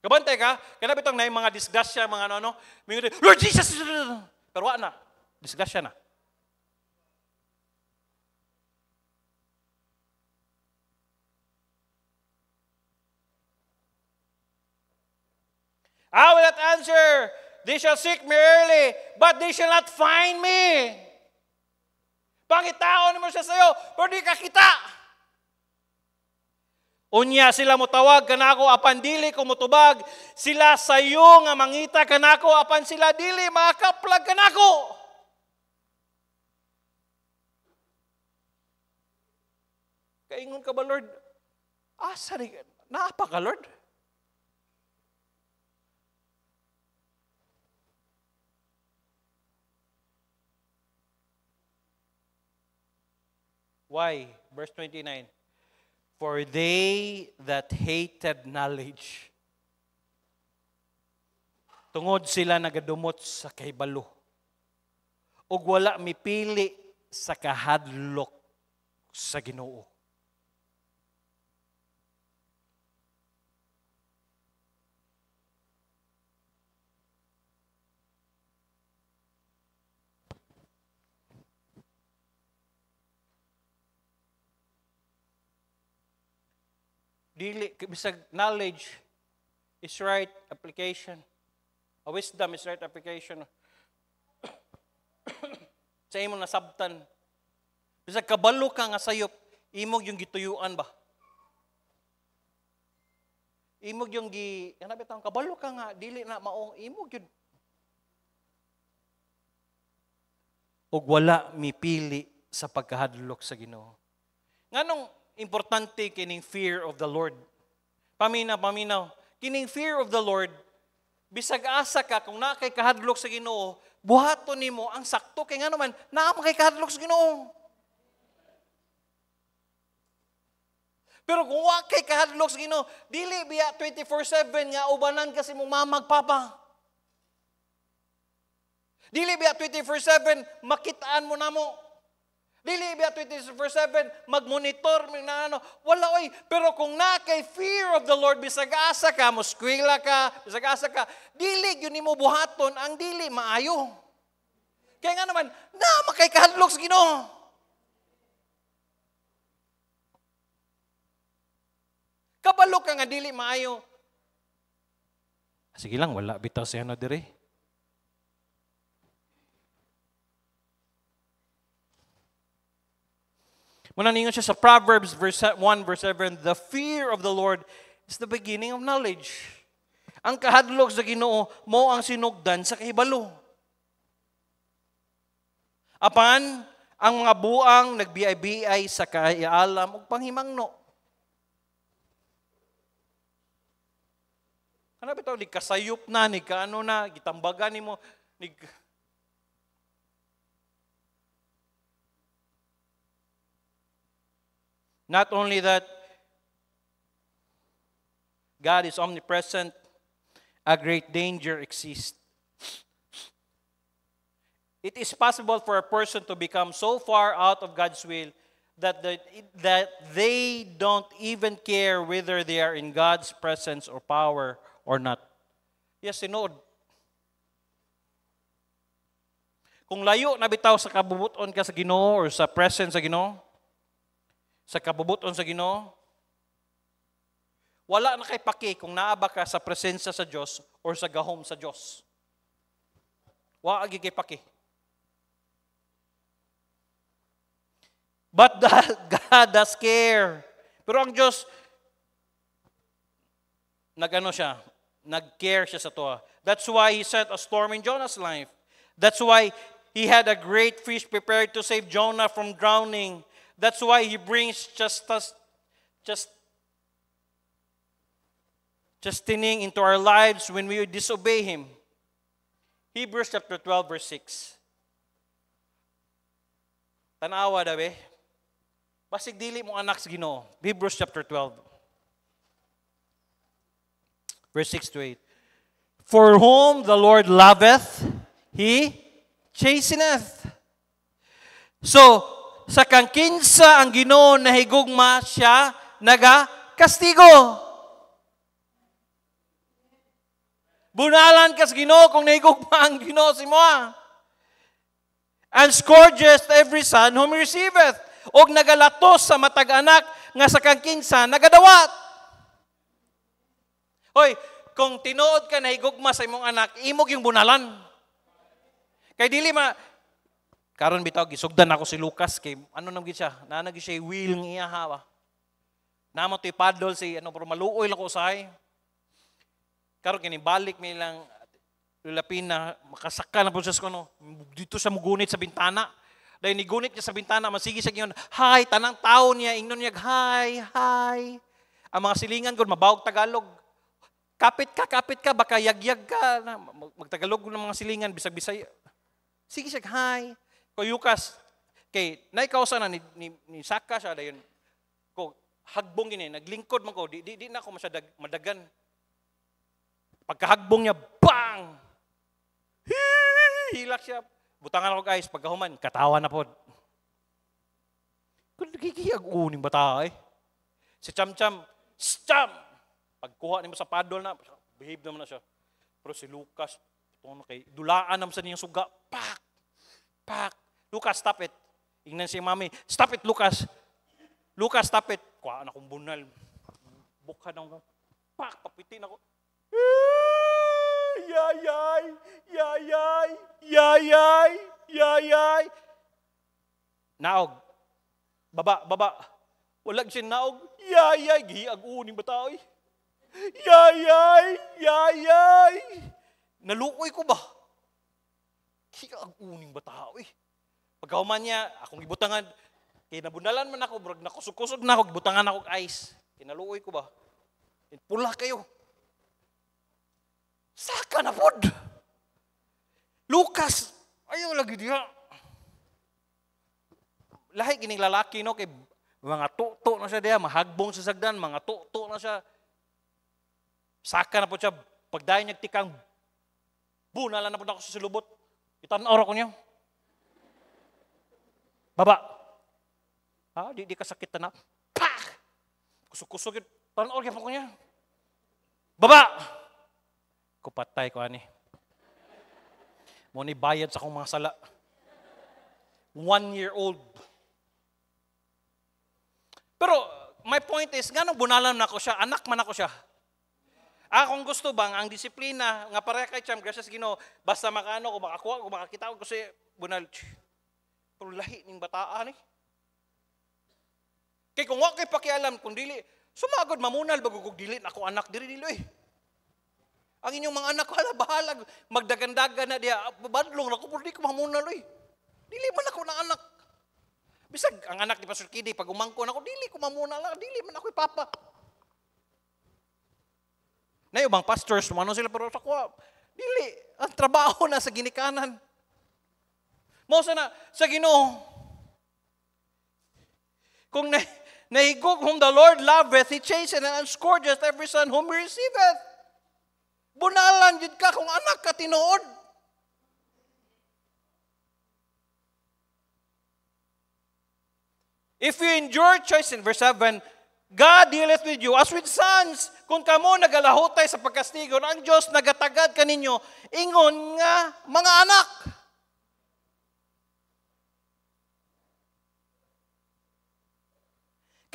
Kabantay Mamatay ka, kaya bitong na yung mga disgrasya, mga ano, Lord Jesus! Pero wala na. Disgrasya na. I will not answer. They shall seek me early, but they shall not find me. Pangitaon mo siya sa'yo, pero di ka kita. Unya sila mutawag kanako apan dili ko mutubag. Sila sayo nga mangita kanako apan sila dili makaplag kanako. Kaingon ka ba, Lord? Asa rin? Naapa ka, Lord? Why? Verse 29. For they that hated knowledge, tungod sila nagadumot sa kahibalo, ug wala mipili sa kahadlok sa Ginoo. Dili, bisag knowledge is right application. A wisdom is right application. Sa imong nasabtan. Bisag kabalo ka nga sayop, imog yung gituyuan ba? Imog yung hanap itang kabalo ka nga, dili na maong imog yun. Ug wala mipili sa pagkahadlok sa Ginoo. Nganong importante kining fear of the Lord. Paminaw. Kining fear of the Lord, bisag asa ka kung na kay kahadlok sa Ginoo, buhaton nimo ang sakto kay nga naman naa kay kahadlok sa Ginoo. Pero kung wa kay kahadlok sa Ginoo, dili biya 24/7 nga ubanan kasi mong mamagpapa. Dili biya 24/7 makitaan mo namo. Dili biya 24/7 magmonitor na ano. Wala oy, pero kung na kay fear of the Lord bisag asa ka, moskwela ka, bisag asa ka, dili gyud nimo buhaton ang dili maayo. Kaya nga naman, na makay kahadlok sa Ginoo. Kabalo ka nga dili maayo. Sige lang, wala bitaw siya na dire. Muna ningon siya sa Proverbs 1 verse 7, the fear of the Lord is the beginning of knowledge. Ang kahadlok sa Ginoo mo ang sinugdan sa kahibalo. Apan ang mga buang nagbiay-biay sa kaalam ug panghimangno. Ano bitaw ni kasayop na ni kaano na gitambagan nimo ni Not only that, God is omnipresent, a great danger exists. It is possible for a person to become so far out of God's will that they don't even care whether they are in God's presence or power or not. Yes, sinood. Kung layo na bitaw sa kabubuton ka sa Ginoo or sa presence sa Ginoo, sa kabubuton sa Ginoo, wala na kay paki kung naaba ka sa presensya sa Diyos or sa gahom sa Diyos. Wala agi kay paki. But God does care. Pero ang Diyos, nag-care siya sa toa. That's why He sent a storm in Jonah's life. That's why He had a great fish prepared to save Jonah from drowning. That's why He brings chastening into our lives when we disobey Him. Hebrews chapter 12 verse 6. Tanawa daw basig dili mo anak sa Ginoo. Hebrews chapter 12 verse 6 to 8. For whom the Lord loveth, He chasteneth. So, sa kang kinsa ang Ginoo nahigugma siya naga kastigo. Bunalan ka sa Ginoo kung naigugma ang Ginoo si mo. And scourgest every son whom he receiveth. Og nagalatos sa matag anak nga sa kang kinsa nagadawat. Hoy, kung tinuod ka nahigugma sa imong anak, imog yung bunalan. Kay dili karon bitaw gisugdan ako si Lucas kay ano nang siya, nanagi siya will ng iya hawa. Namo to'y paddle si pero maluoy lang ko usahay. Karon kini balik mi lang lulapin na makasaka na po siya dito sa mugunit sa bintana. Dahil nigunit niya sa bintana, masigi siya ngayon, hi, tanang tao niya, ingnon niya, hi. Ang mga silingan ko, mabawag Tagalog. Kapit ka, baka yagyag ka. Magtagalog ng mga silingan, bisag-bisay. Sige siya, hi. Ko Yukas, kay naikausa na ni Saka siya, dayon ko, hagbong gini, naglingkod man ko, di na ako madagan. Pagkahagbong niya, bang! Hilak siya. Butangan ako guys, pagkahuman, katawa na po. Kung nagkikiyag uning bata eh. Si Cham-Cham, pagkuha niya sa paddle na, behave naman na siya. Pero si Lucas, dulaan naman sa niyang suga, pak. Lucas, stop it. Ingnan si mami, stop it Lucas. Lucas, stop it. Kuhaan akong bunal. Bukhan ako, papitin ako. Yayay. Naog. Baba. Walang siya naog. Yayay. Gihiyag uning bata eh. Yayay. Nalukoy ko ba? Gihiyag uning bata eh. Pagkahuman niya, akong ibutangan. Kinabunalan man ako, bro. Nakusog-kusog na ako. Ibutangan ako ice. Kinalukoy ko ba? Pula kayo. Saka na pod. Lucas, ayaw lagi diya. Lahi kining lalaki no kay mga tuto na siya diya, mahagbong sa sagdan, mga tuto na siya. Saka na po siya pagdayon niya tikang bunalan na po ako sa silubot. Itan-ora ko niya. Baba. Di ka sakit na. Pak! Kusog-kusog yun. Tan-ora ko niya. Baba! Kupatay ko ani. Mo ni bayad sa akong mga sala. 1-year-old. Pero my point is, ganong bunalan na ako siya, anak man ako siya. Akong gusto bang ang disiplina nga para kay Cham, gracias Ginoo, basta makaano ko makakuha ko makakita ko kasi bunal. Pero lahi ning bataan eh. Kay kung wa kay pakialam kung dili sumagod mamunal bagugog dili ako anak diri eh. Ang inyong mga anak, bahalag, magdagandagan na diya, badlong na ko, pero di ko mamunal eh. Dili man ako ng anak. Bisag, ang anak ni Pastor Kidi, pag umangko na ako, dili ko mamunal, dili man ako papa. Na yung bang pastors, umano sila, pero sa kuha, dili, ang trabaho na sa ginikanan. Mausa na, sa Ginoo, kung nahigog whom the Lord loveth, He chasteneth and scourgeth every son whom He receiveth. Bunalan jud ka kung anak ka tinuod. If you endure chastening, verse 7, God dealeth with you as with sons. Kung kamo nagalahutay sa pagkastigo, ang Diyos nagatagad kaninyo, ingon nga mga anak.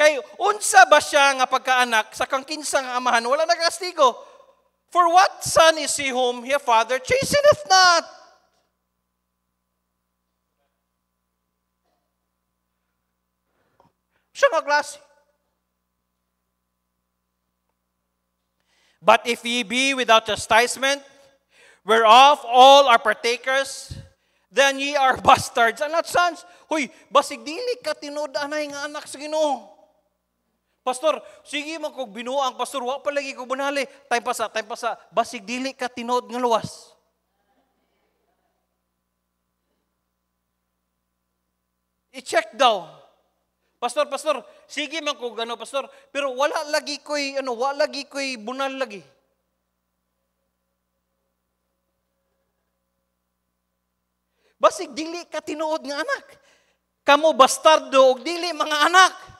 Kay unsa ba siya nga pagkaanak sa kang kinsa nga amahan, wala nagastigo. For what son is he whom your father chasteneth not? Siya nga klase. But if ye be without chastisement, whereof all are partakers, then ye are bastards and not sons. Huy, basig dili ka tinuod-anay nga anak sa Ginoo. Pastor, sige man kog binuang pastor, wa pa lagi ko bunali. Time pa sa, basig dili ka tinuod nga luwas. I-check daw. Pastor, sige man kog pastor, pero wala lagi ko'y bunal lagi. Basig dili ka tinuod nga anak. Kamo bastardo og dili mga anak.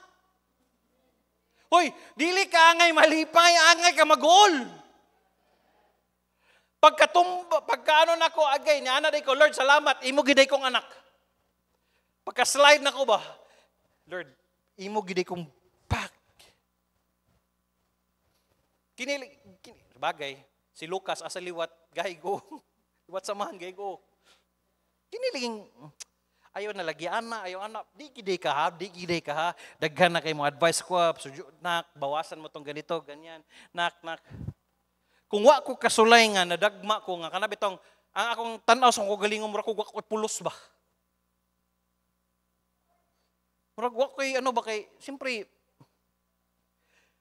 Hoy, dili ka angay malipay, angay ka magol. Pagkaano na ko, agay, ni anak ko, Lord, salamat, imo giday kong anak. Pagka-slide na ko ba, Lord, imo giday kong back. Bagay, si Lucas, asa liwat, gaygo. Liwat samahan, gaygo. Kiniling, ayaw na lagyan na, ayaw anak, di giday ka ha, daghan na kayo mo advice ko, nak, bawasan mo tong ganito, ganyan, nak. Kung wa ko kasulay nga, nadagma ko nga, kanabitong, ang akong tanaw sa kong galingom, mura ko pulos ba? Mura ko kay, siyempre,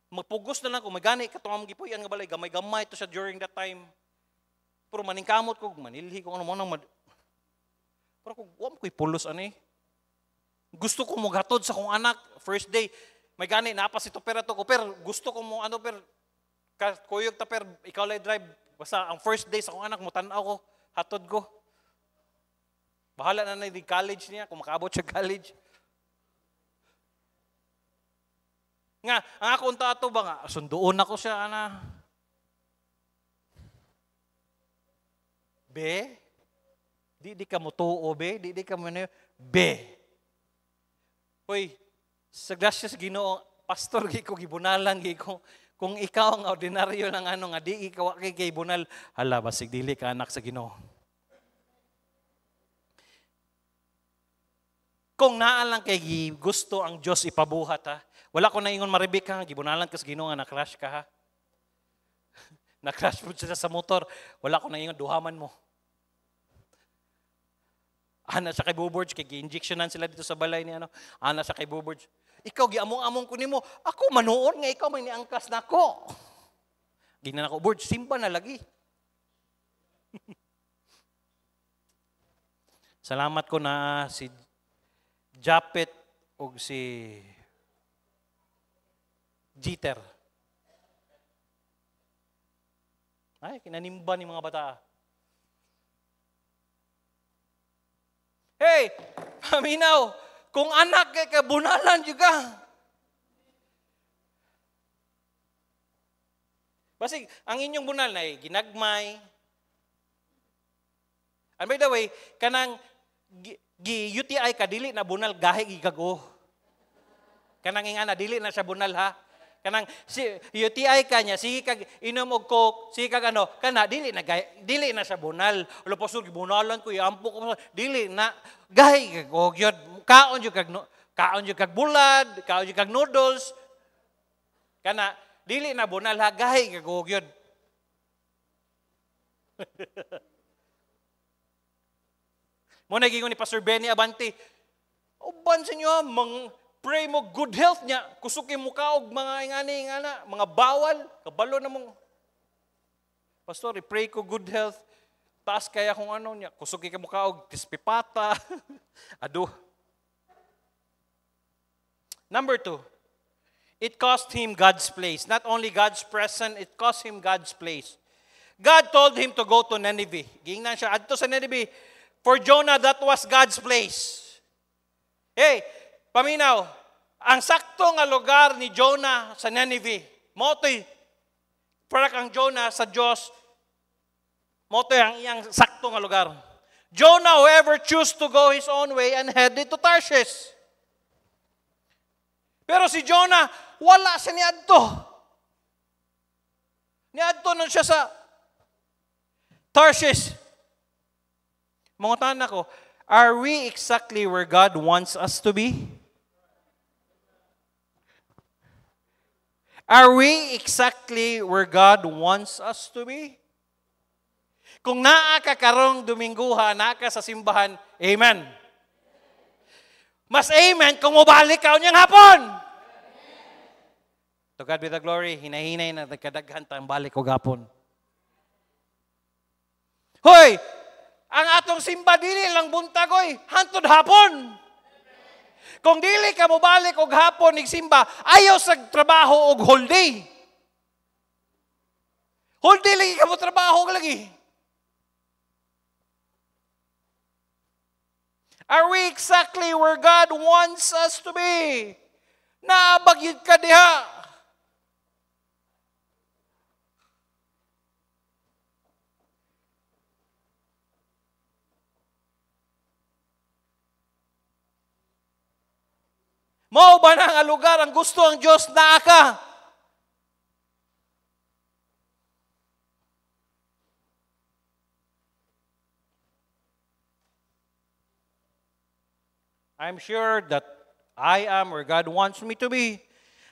magpugos na lang ko, magani, katong gipuyan nga balay, gamay-gamay to siya during that time. Pero maningkamot ko, manilhi ko, pero kung wam ko'y pulos, gusto ko mo gatod sa kong anak, first day, may gani, napas ito, pero gusto ko mo, kuyog ta, ikaw lay drive, basta ang first day sa kong anak, mo tanaw ko, hatod ko. Bahala na di college niya, kung makaabot siya college. Nga, ang akong tato ba nga, sundoon ako siya, Be? Di ka mo tuo, be? Di ka mo na be? Hoy, sa grasya sa Ginoo, pastor, ko gibunalan, kung ikaw ang ordinaryo ng nga, di ikaw kay bunal, hala, basig dili ka anak sa Ginoo. Kung naalang kay gusto ang Diyos ipabuhat, ha? Wala ko na ingon maribik ha, gibunalan ka sa Ginoo nga na-crash ka ha. Na-crash po siya sa motor, wala ko na ingon duhaman mo. Ana sa kay Buborge, kay gi-injectionan sila dito sa balay ni Ana sa kay Buborge. Ikaw giamong-among ko nimo, ako manuon nga ikaw may niangkas nako. Ginan ako, Borge, simba na lagi. Salamat ko na si Japet o si Jeter. Ay, kinanimba ni mga bata. Hey, paminaw, kung anak kay kabunalan juga. Basig, ang inyong bunal na ginagmay. And by the way, kanang UTI ka, dili na bunal, gahe gigago. Kanang ingana, dili na siya bunal ha. Kanang UTI ka niya, sige kag inom og coke, sige kag kana dili na siya bunal. Ulo pastor gibunalan ko, iampo ko, dili na gahi kag gyud. Kaon jud kag bulad, kaon jud kag noodles. Kana dili na bunal ha, gahi kag gyud. Mo na gingon ni Pastor Benny Abante, uban sa inyo, pray mo good health niya. Kusukin mo kaog mga ingana, mga bawal, kabalo na mong. Pastor, pray ko good health. Taas kaya kung niya. Kusukin ka mo kaog, tispipata. Ado. Number 2, it cost him God's place. Not only God's presence, it cost him God's place. God told him to go to Nineveh. Gingnan siya, adto sa Nineveh. For Jonah, that was God's place. Hey, paminaw, ang sakto nga lugar ni Jonah sa Nineveh, motoy, para kang Jonah sa Diyos, motoy ang iyang sakto nga lugar. Jonah, whoever choose to go his own way and headed to Tarshish. Pero si Jonah, wala siya niadto. Niadto nun siya sa Tarshish. Mga tanan ko, are we exactly where God wants us to be? Are we exactly where God wants us to be? Kung naa ka karong Domingguha, naa ka sa simbahan, amen. Mas amen kung mabalik ka unyang hapon. To God be the glory, hinahinay na nagkadaghan tayong balik o hapon. Hoy! Ang atong simba dili lang buntagoy, hantod hapon. Kung dili ka mo balik og hapon nig simba, ayaw sa trabaho og whole day. Whole day lagi ka mo trabaho lagi. Are we exactly where God wants us to be? Naabagyod ka diha. Mao ba na nga lugar ang gusto ang Diyos na ka? I'm sure that I am where God wants me to be.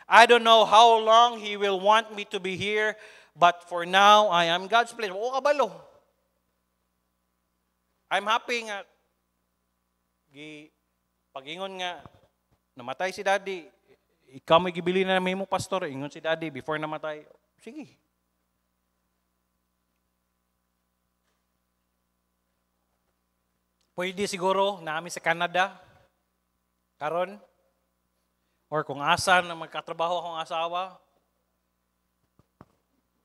I don't know how long He will want me to be here, but for now, I am God's place. O kabalo. I'm happy nga. Pag-ingon nga, namatay si Daddy, ikaw may gibili na namin mo, pastor, ingon si Daddy before namatay. Sige. Pwede siguro namin sa Canada, karon, or kung asa na magkatrabaho akong asawa,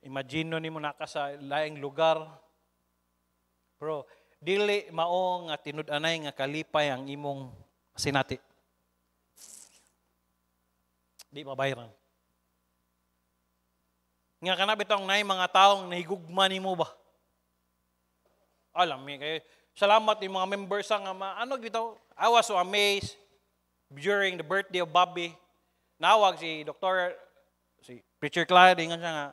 imagine ni mo naka sa laing lugar. Pero, dili mao nga tinud-anay nga kalipay ang imong sinati. Di mabayran. Nga kana bitong nay mga taong nahigugma nimo ba? Alam mi kay salamat yung mga members nga ano bitaw. I was so amazed during the birthday of Bobby. Nawag si Dr. si Preacher Clyde ingon siya nga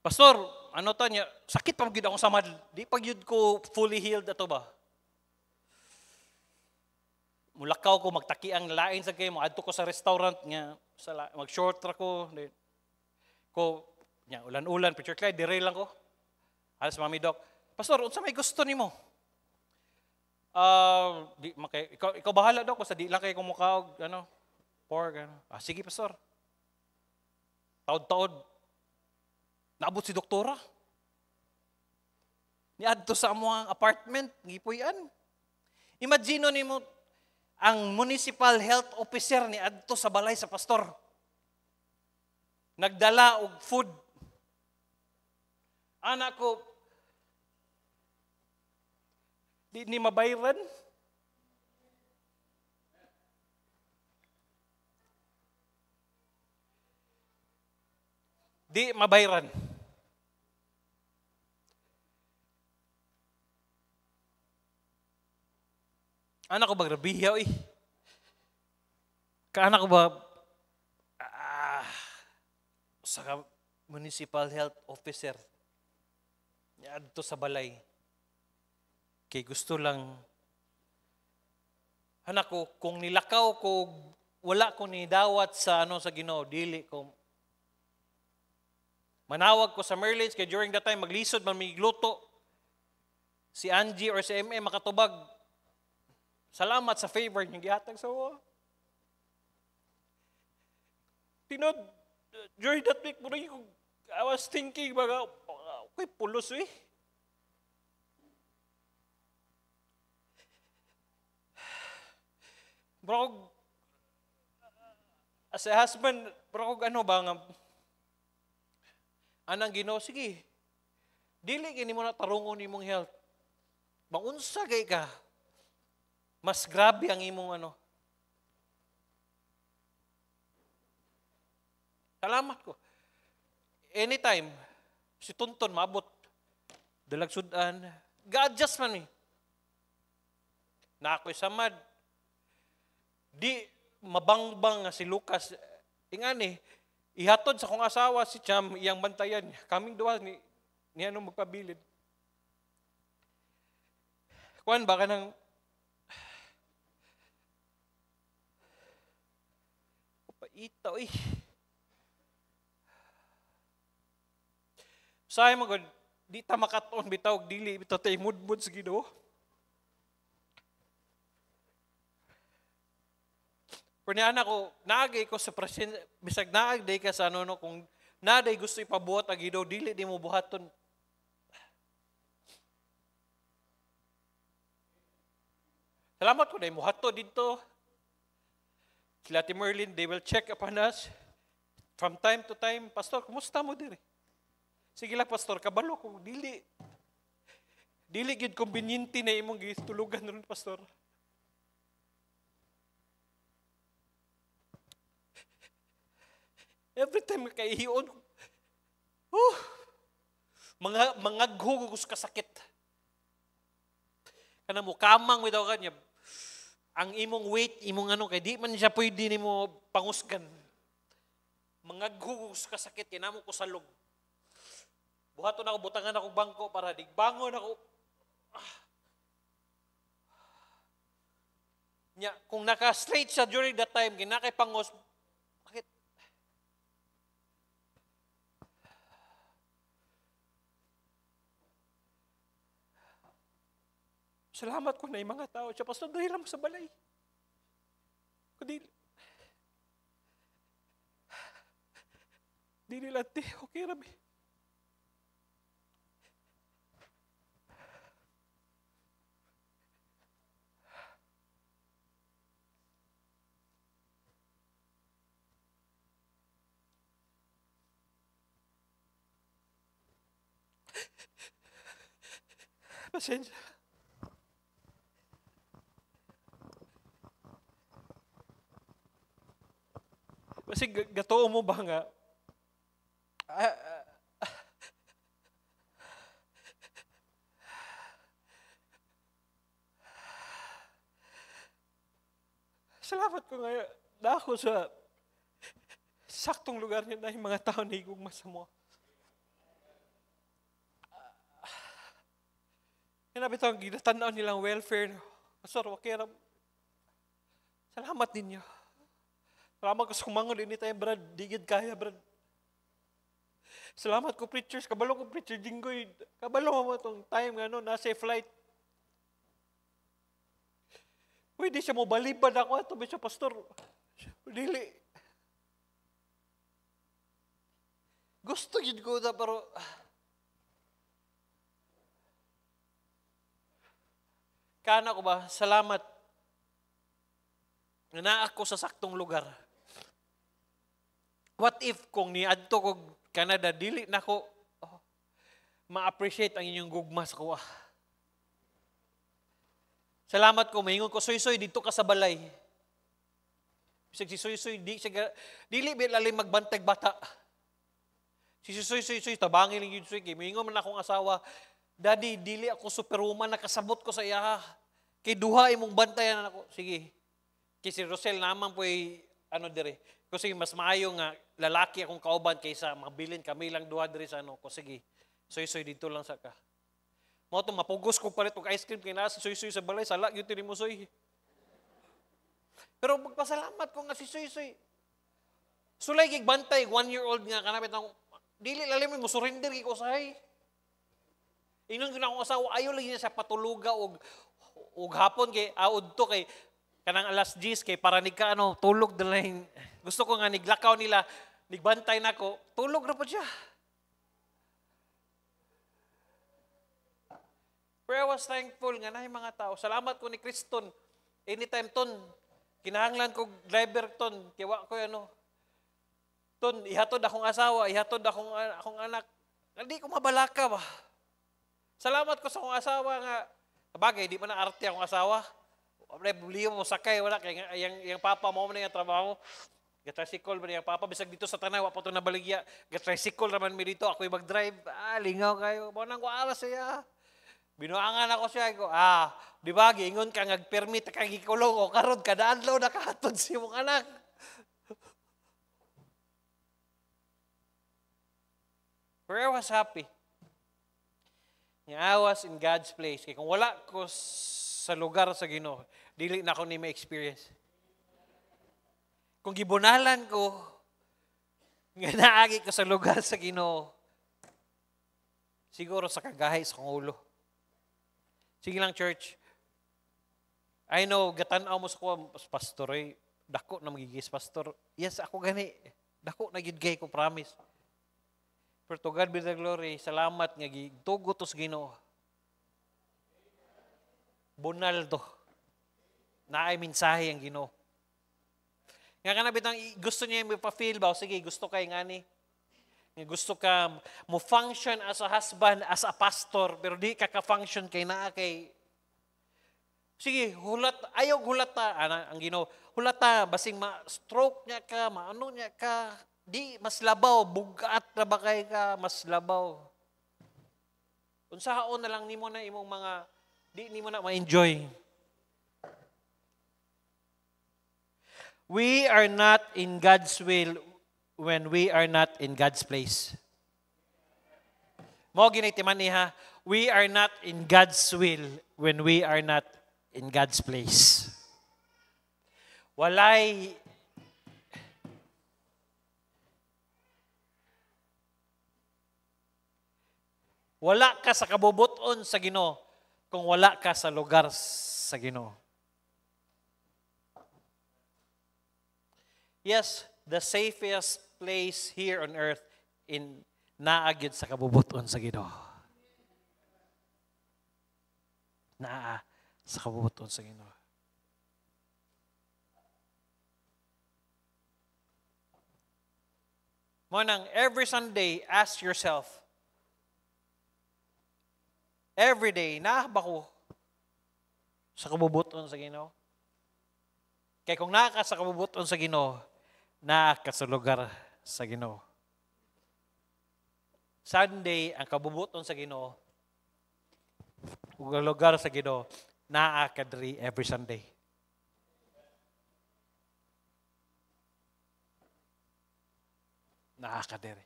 Pastor, ano to niya, sakit pa gyud akong samad. Di pa gyud ko fully healed ato ba? Mulakaw ko magtaki ang lain sa kay mo adto ko sa restaurant nga mag short ra ko nya ulan-ulan Preacher Clyde dire lang ko. Alas mami doc. Pastor, unsa may gusto nimo? Di makay ikaw bahala daw ko sa di lang kay kumukaog ano pork ano. Sige pastor. Taod-taod naabot si doktora. Niadto sa amuang apartment, gipuy-an. Imagine nimo ang municipal health officer ni adto sa balay sa pastor. Nagdala og food. Anak ko di ni mabayran. Di mabayran. Anak ko ba grabiya eh. Kaanak ko ba sa municipal health officer adto sa balay. Kay gusto lang anak ko kung nilakaw ko wala ko ni dawat sa ano sa Ginoo dili ko manawag ko sa Merlins kay during that time maglisod man migluto si Angie or si MM makatubag. Salamat sa favor niyong gihatag sa wa. Tinod during that week I was thinking baga okay pulos eh. Bro, as a husband, bro, ano ba nga anang Ginoo sige. Dili kini mo na tarungon imong health. Maunsa gay ka. Mas grabe ang imong ano. Salamat ko. Anytime si Tunton maabot dalag sudan, ga-adjust man ni. Na ako'y samad. Di mabangbang nga si Lucas ingani ihatod sa kong asawa si Cham iyang bantayan kaming duha ni ano magpabilid kuan ba kanang paitaw eh say mo gud di ta makaton bitaw dili bitaw tay mudmud sa Ginoo. Pero ni anak ko, naagay ko sa presensya, bisag naagday ka sa ano, no, kung naday gusto ipabuhat ang Ginoo, dili di mo buhaton. Salamat ko na yung buhato dito. Sila Ate Merlin, they will check upon us. From time to time, Pastor, kumusta mo diri? Sige lang, Pastor, kabalo ko, dili. Dili gid conveniente na imong gitulugan ron, Pastor. Every time kaihiyon, mga gugugos kasakit. Kana mo, kamang witaw kanya, ang imong weight, imong ano, kay di man siya pwede nimo pangusgan. Mangaghugus ka sakit, kinamo ko salog. Buhaton ako, butangan ako bangko para digbangon ako. Nya, kung naka-straight siya during that time, kinakay pangos, bakit? Salamat ko na yung mga tao. Siya, pastor, dahil lang sa balay. Kundi, di nila, okay rabi. Pasensya. Kasi gatoo mo ba nga? Salamat ko nga na ako sa saktong lugar niya na yung mga tao na higugma sa mo. Kinabi ito, ginatanaw nilang welfare. Pastor, okay ram. Salamat ninyo. Salamat ko sa kumangon din tayo, Brad. Digid kaya, Brad. Salamat ko, preachers. Kabalo ko, preacher Jinggoy. Kabalo mo itong time nga, no, nasa flight. Pwede siya mo balibad ako. Ito ba siya, pastor? Dili. Gusto yun ko na, pero kana ko ba, salamat na ako sa saktong lugar. What if kung niadto ko Canada, dili na ko ma-appreciate ang inyong gugma sa kuha. Salamat ko, mahingon ko, soy-soy, dito ka sa balay. Bisag si soy-soy, dili lalim magbantag bata. Si soy-soy, tabangin lang yun, soy. Mahingon man akong asawa, Daddy, dili ako superwoman, nakasabot ko sa iya. Kay duha imong bantayan ako. Sige. Kay si Rosel naman po dire. Kasi mas maayo nga lalaki akong kauban kaysa mabilin kami lang duha dire sa ko. Sige. Soy-soy dito lang sa ka. Mo to mapugos ko palit og ice cream kay naa si soy-soy sa balay, sala gyud tini mo soy. Pero magpasalamat ko nga si soy-soy. Sulay gig bantay 1-year-old nga kanapit ang dili lalim mo surrender gi ko sahay. Ingon gina akong asawa, ayaw lang niya sa patuluga og hapon kay aud to kay kanang alas 10 kay para nig ka tulog dalain. Gusto ko nga niglakaw nila, nigbantay nako, tulog ra po siya. Pero I was thankful nga na mga tao. Salamat ko ni Kriston. Anytime ton, kinahanglan ko driver ton, kiwa ko ton, ihatod akong asawa, ihatod akong anak. Hindi ko mabalaka ba? Salamat ko sa akong asawa nga, bagay, di pa na arte akong asawa. Problema mo sakay, wala. Kaya yung papa mo na yung trabaho. Gatricycle ba niya papa, bisag dito sa tanaw, pa ito nabaligya. Gatricycle naman mi dito, ako'y mag-drive. Lingaw kayo. Mo nang ko aras siya. Binuangan ako siya. Di ba, giingon ka, ngag-permit, kang gikulong, o karod, kadaadlaw, nakahatod si mong anak. But I was happy. I was in God's place. Kaya kung wala ko sa lugar sa Ginoo, dili na ako ni may experience. Kung gibunalan ko, nga naagi ko sa lugar sa Ginoo, siguro sa kagahay sa kong ulo. Sige lang, church. I know, gatanaw mo sa kuha, pastor, dako na magigis, pastor. Yes, ako gani. Dako na gidgay ko, promise. For to God be the glory, salamat nga tugo to sa Ginoo. Bunal to. Naay mensahe ang Ginoo. Nga kanabit ang gusto niya yung pa-feel ba? Sige, gusto kay ngani. Gusto ka mo function as a husband, as a pastor, pero di ka ka-function kay naa kay sige, hulat, ayaw hulata, ang Ginoo. Hulata, basing ma-stroke niya ka, maano niya ka, di, mas labaw, bugat na ba kay ka, mas labaw. Unsaon na lang nimo na imong mga, di nimo na ma-enjoy. We are not in God's will when we are not in God's place. Mo ginitiman niya, we are not in God's will when we are not in God's place. Walay wala ka sa kabubuton sa Ginoo kung wala ka sa lugar sa Ginoo. Yes, the safest place here on earth in naagid sa kabubuton sa Ginoo. Naa sa kabubuton sa Ginoo. Mo nang every Sunday ask yourself, every day naa ba ko sa kabubuton sa Ginoo? Kaya kung naa ka sa kabubuton sa Ginoo, naa ka sa lugar sa Ginoo. Sunday, ang kabubuton sa Ginoo, ug ang lugar sa Ginoo, naa ka diri every Sunday. Naa ka diri.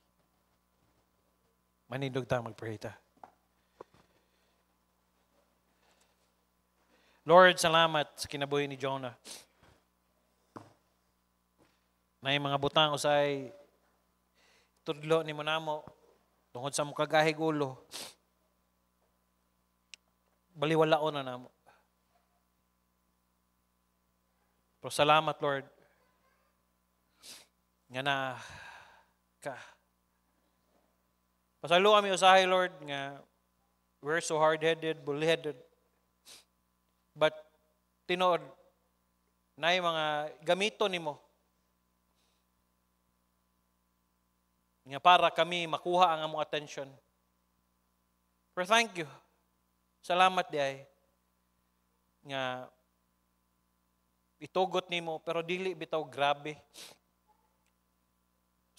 Manindog ta magpray ta. Lord, salamat sa kinabuhi ni Jonah. Na yung mga butang usay tudlo ni mo namo tungod sa mong kagahig ulo. Baliwalaon na namo. Pero salamat, Lord, nga na ka. Pasalo kami usahay, Lord, nga we're so hard-headed, bull-headed. But tinuod na yung mga gamito ni mo nga para kami makuha ang among attention. Pero thank you. Salamat diay nga itugot nimo pero dili bitaw grabe.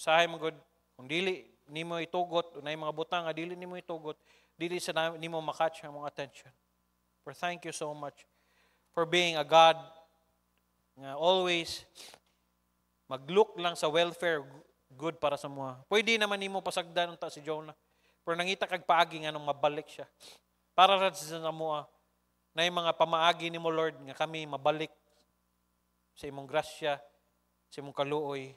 Usahay mo gud kung dili nimo itugot unay mga butang nga dili nimo itugot, dili sa nimo makatch ang among attention. For thank you so much for being a God nga always mag-look lang sa welfare good para sa mga. Pwede naman nimo pasagdan unta si Jonah. Pero nangita kag paagi nga nung mabalik siya. Para ra sa mga na yung mga pamaagi nimo Lord nga kami mabalik sa imong grasya, sa imong kaluoy.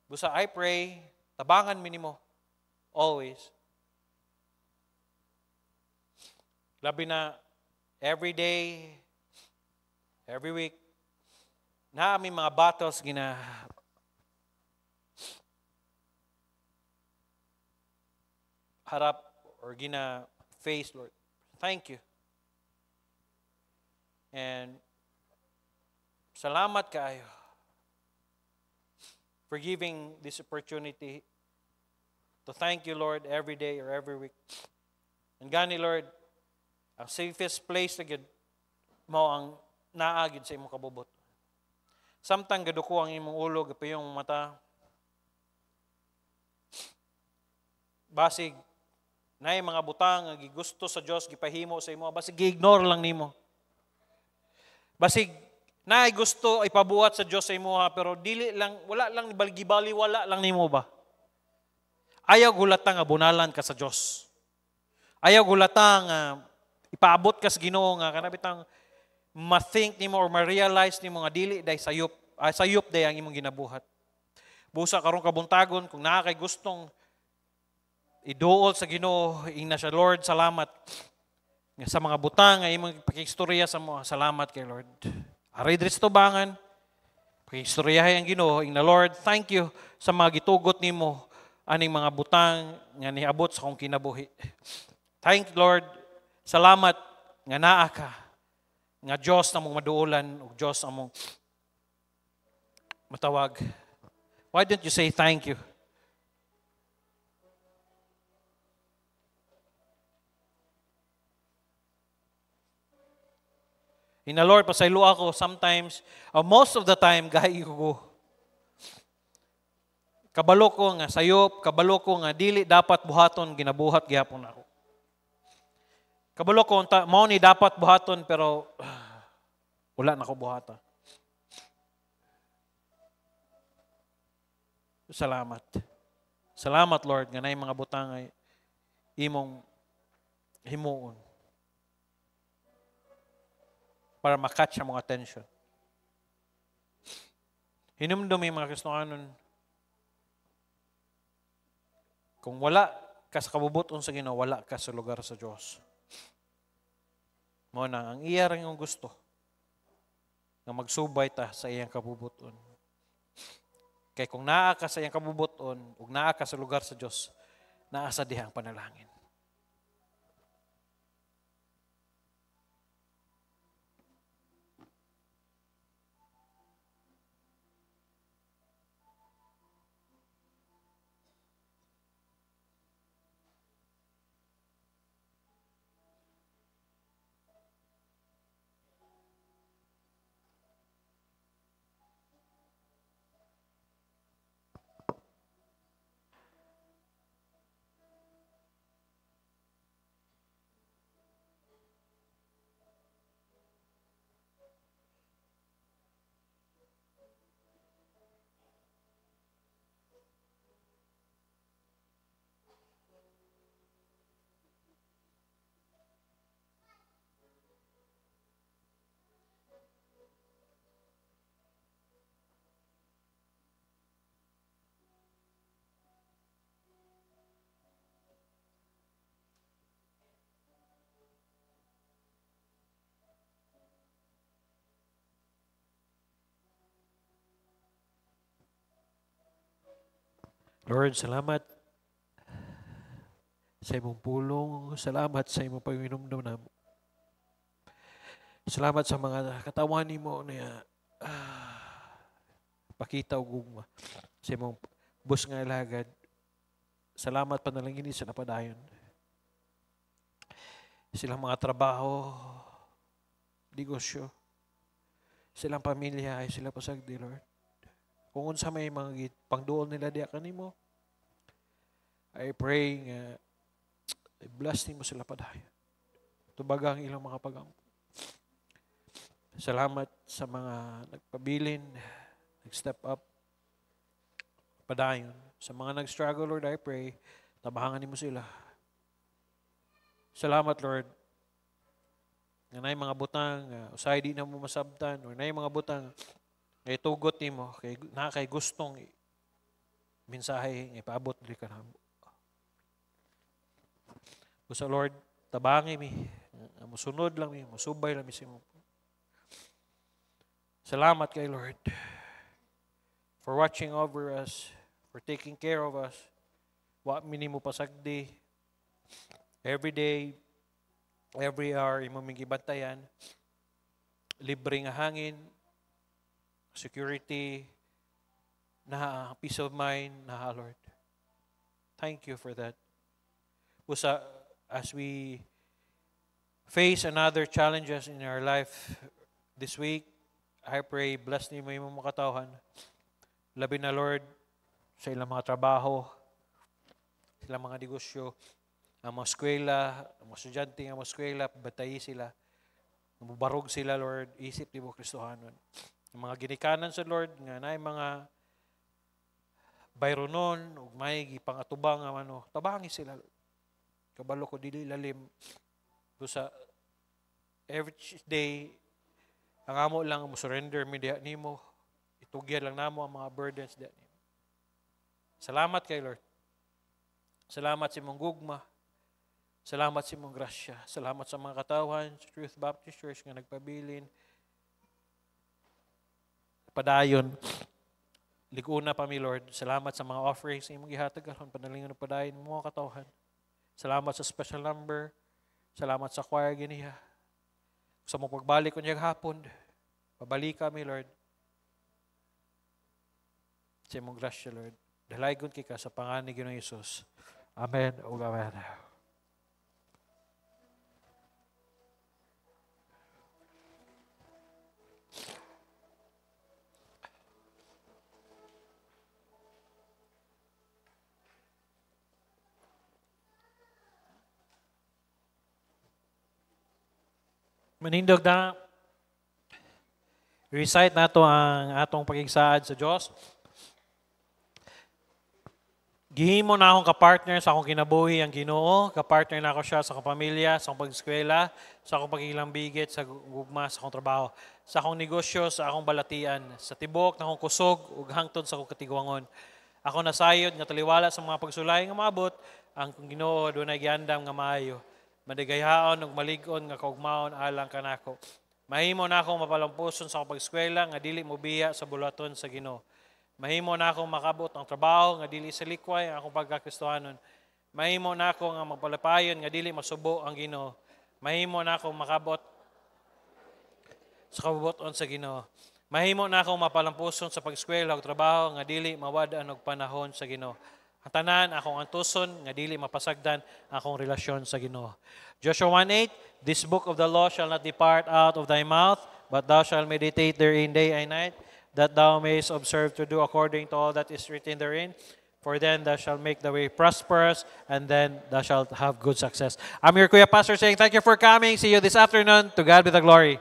Busa I pray, tabangan mi nimo always. Labi na every day, every week, na aming mga battles harap or face, Lord. Thank you. And salamat kaayo for giving this opportunity to thank you, Lord, every day or every week. And gani, Lord, ang safest place na gid mao ang naagid sa imong kabubot. Samtang gaduko ang imong ulo, gapayong mata. Basig na yung mga butang nga gigusto sa Dios gipahimo sa imo, basig gi-ignore lang nimo. Basig na gusto ipabuhat sa Dios sa imo pero dili lang wala lang balgibali wala lang nimo ba. Ayaw gulata nga bunalan ka sa Dios. Ayaw gulata nga ipaabot ka sa Ginoo nga kanabitang ma-think nimo or ma-realize nimo nga dili day sayop day ang imong ginabuhat. Busa karon kabuntagon kung naa kay gustong iduol sa Ginoo ing na siya, Lord, salamat nga sa mga butang nga imong pakistorya sa mo. Salamat kay Lord. Aray diri sa tubangan, pakistoryahay ang Ginoo ing na Lord, thank you sa mga gitugot nimo aning mga butang nga niabot sa akong kinabuhi. Thank you, Lord. Salamat nga naa ka. Nga Diyos na mong maduulan o Diyos na mong matawag. Why don't you say thank you? In the Lord, pasaylo ako sometimes, most of the time, gahi ko. Kabalo ko nga sayop, kabalo ko nga dili dapat buhaton, ginabuhat gihapon ako. Kabalo ko, mao ni dapat buhaton, pero wala na ko buhata. Salamat. Salamat, Lord, nga na mga butang ay imong himuon para makatch ang mga attention. Hinumdum yung mga Kristohanon, kung wala ka sa kabubuton sa Ginoo, wala ka sa lugar sa Diyos. Mo na, ang iya rin yung gusto na magsubay ta sa iyang kabubuton. Kaya kung naa ka sa iyang kabubuton, ug naa ka sa lugar sa Diyos, naa sa dihang panalangin. Lord, salamat sa imong pulong. Salamat sa imong pag-inomdom namo. Salamat sa mga katawan nimo na pakita og gugma sa imong bus nga ilagad. Salamat panalangin sa napadayon. Silang mga trabaho, negosyo, silang pamilya ay sila pasagdi, Lord. Kung unsa may mga pangduol nila diya kanimo, I pray nga bless nimo sila padayon. Tubagang ilang mga pagampo. Salamat sa mga nagpabilin, nag-step up, padayon. Sa mga nag-struggle, Lord, I pray, tabahangan nimo sila. Salamat, Lord, nga na mga butang, usay di na mo masabtan, or na mga butang, kay tugot nimo, kay gustong mensahe, ipaabot dili ka namo. Sa Lord, tabangi mi, musunod lang mi, musubay lang mi sa imo. Salamat kay Lord for watching over us, for taking care of us. Wa minimo pasagdi. Every day, every hour, imo ming gibantayan. Libre nga hangin, security, na peace of mind, na Lord. Thank you for that. Usa, as we face another challenges in our life this week, I pray, bless ni mo yung mga katawhan. Labi na, Lord, sa ilang mga trabaho, sa ilang mga negosyo, ang mga eskwela, ang mga estudyante, ang mga eskwela, batayi sila. Mabarog sila, Lord, isip ni mo Kristohanon. Ang mga ginikanan sa Lord, nga na yung mga bayronon, o may gipangatubang, tabangi sila, Lord. Kabalo ko dili lalim. Sa every day, ang amo lang mo surrender mi diha nimo. Itugyan lang namo ang mga burdens diha nimo. Salamat kay Lord. Salamat sa imong gugma. Salamat sa imong grasya. Salamat sa mga katawhan sa Truth Baptist Church nga nagpabilin. Padayon. Liguna pa mi, Lord. Salamat sa mga offerings sa imong gihatag aron panalingon og padayon mo mga katawhan. Salamat sa special number. Salamat sa choir giniha. Sa mong pagbalik ko niya hapon, pabalik kami, Lord. Sa imong grasya, Lord. Dalaygon kika sa pangalan ni Ginoong Hesus. Amen o amen. Manindog na, recite nato ang atong pagigsaad sa Diyos. Gihimo na akong kapartner sa akong kinabuhi ang Ginoo, kapartner na ako siya sa akong pamilya, sa akong pag-eskwela, sa akong pagkilambigit, sa gugma, sa akong trabaho, sa akong negosyo, sa akong balatian, sa tibok na akong kusog, ug hangtod sa akong katigwangon. Ako nasayod nga taliwala sa mga pagsulay nga maabot, ang Ginoo dunay giandam nga maayo. Madigayhaon ug malig-on nga kaugmaon alang kanako. Mahimo na akong mapalampuson sa akong pag-eskwela nga dili mobiya sa bulaton sa Ginoo. Mahimo na akong makabot ang trabaho nga dili sa likway ang akong pagkakristohanon. Mahimo na ako nga magpalapayon nga dili masubo ang Ginoo. Mahimo na akong makabot sa kabubuton sa Ginoo. Mahimo na akong mapalampuson sa pag-eskwela ug trabaho nga dili mawad-an og panahon sa Ginoo. Ang tanan akong antuson nga dili mapasagdan akong relasyon sa Ginoo. Joshua 1:8, this book of the law shall not depart out of thy mouth, but thou shalt meditate therein day and night, that thou mayest observe to do according to all that is written therein. For then thou shalt make the way prosperous, and then thou shalt have good success. I'm your Kuya Pastor saying thank you for coming. See you this afternoon. To God be the glory.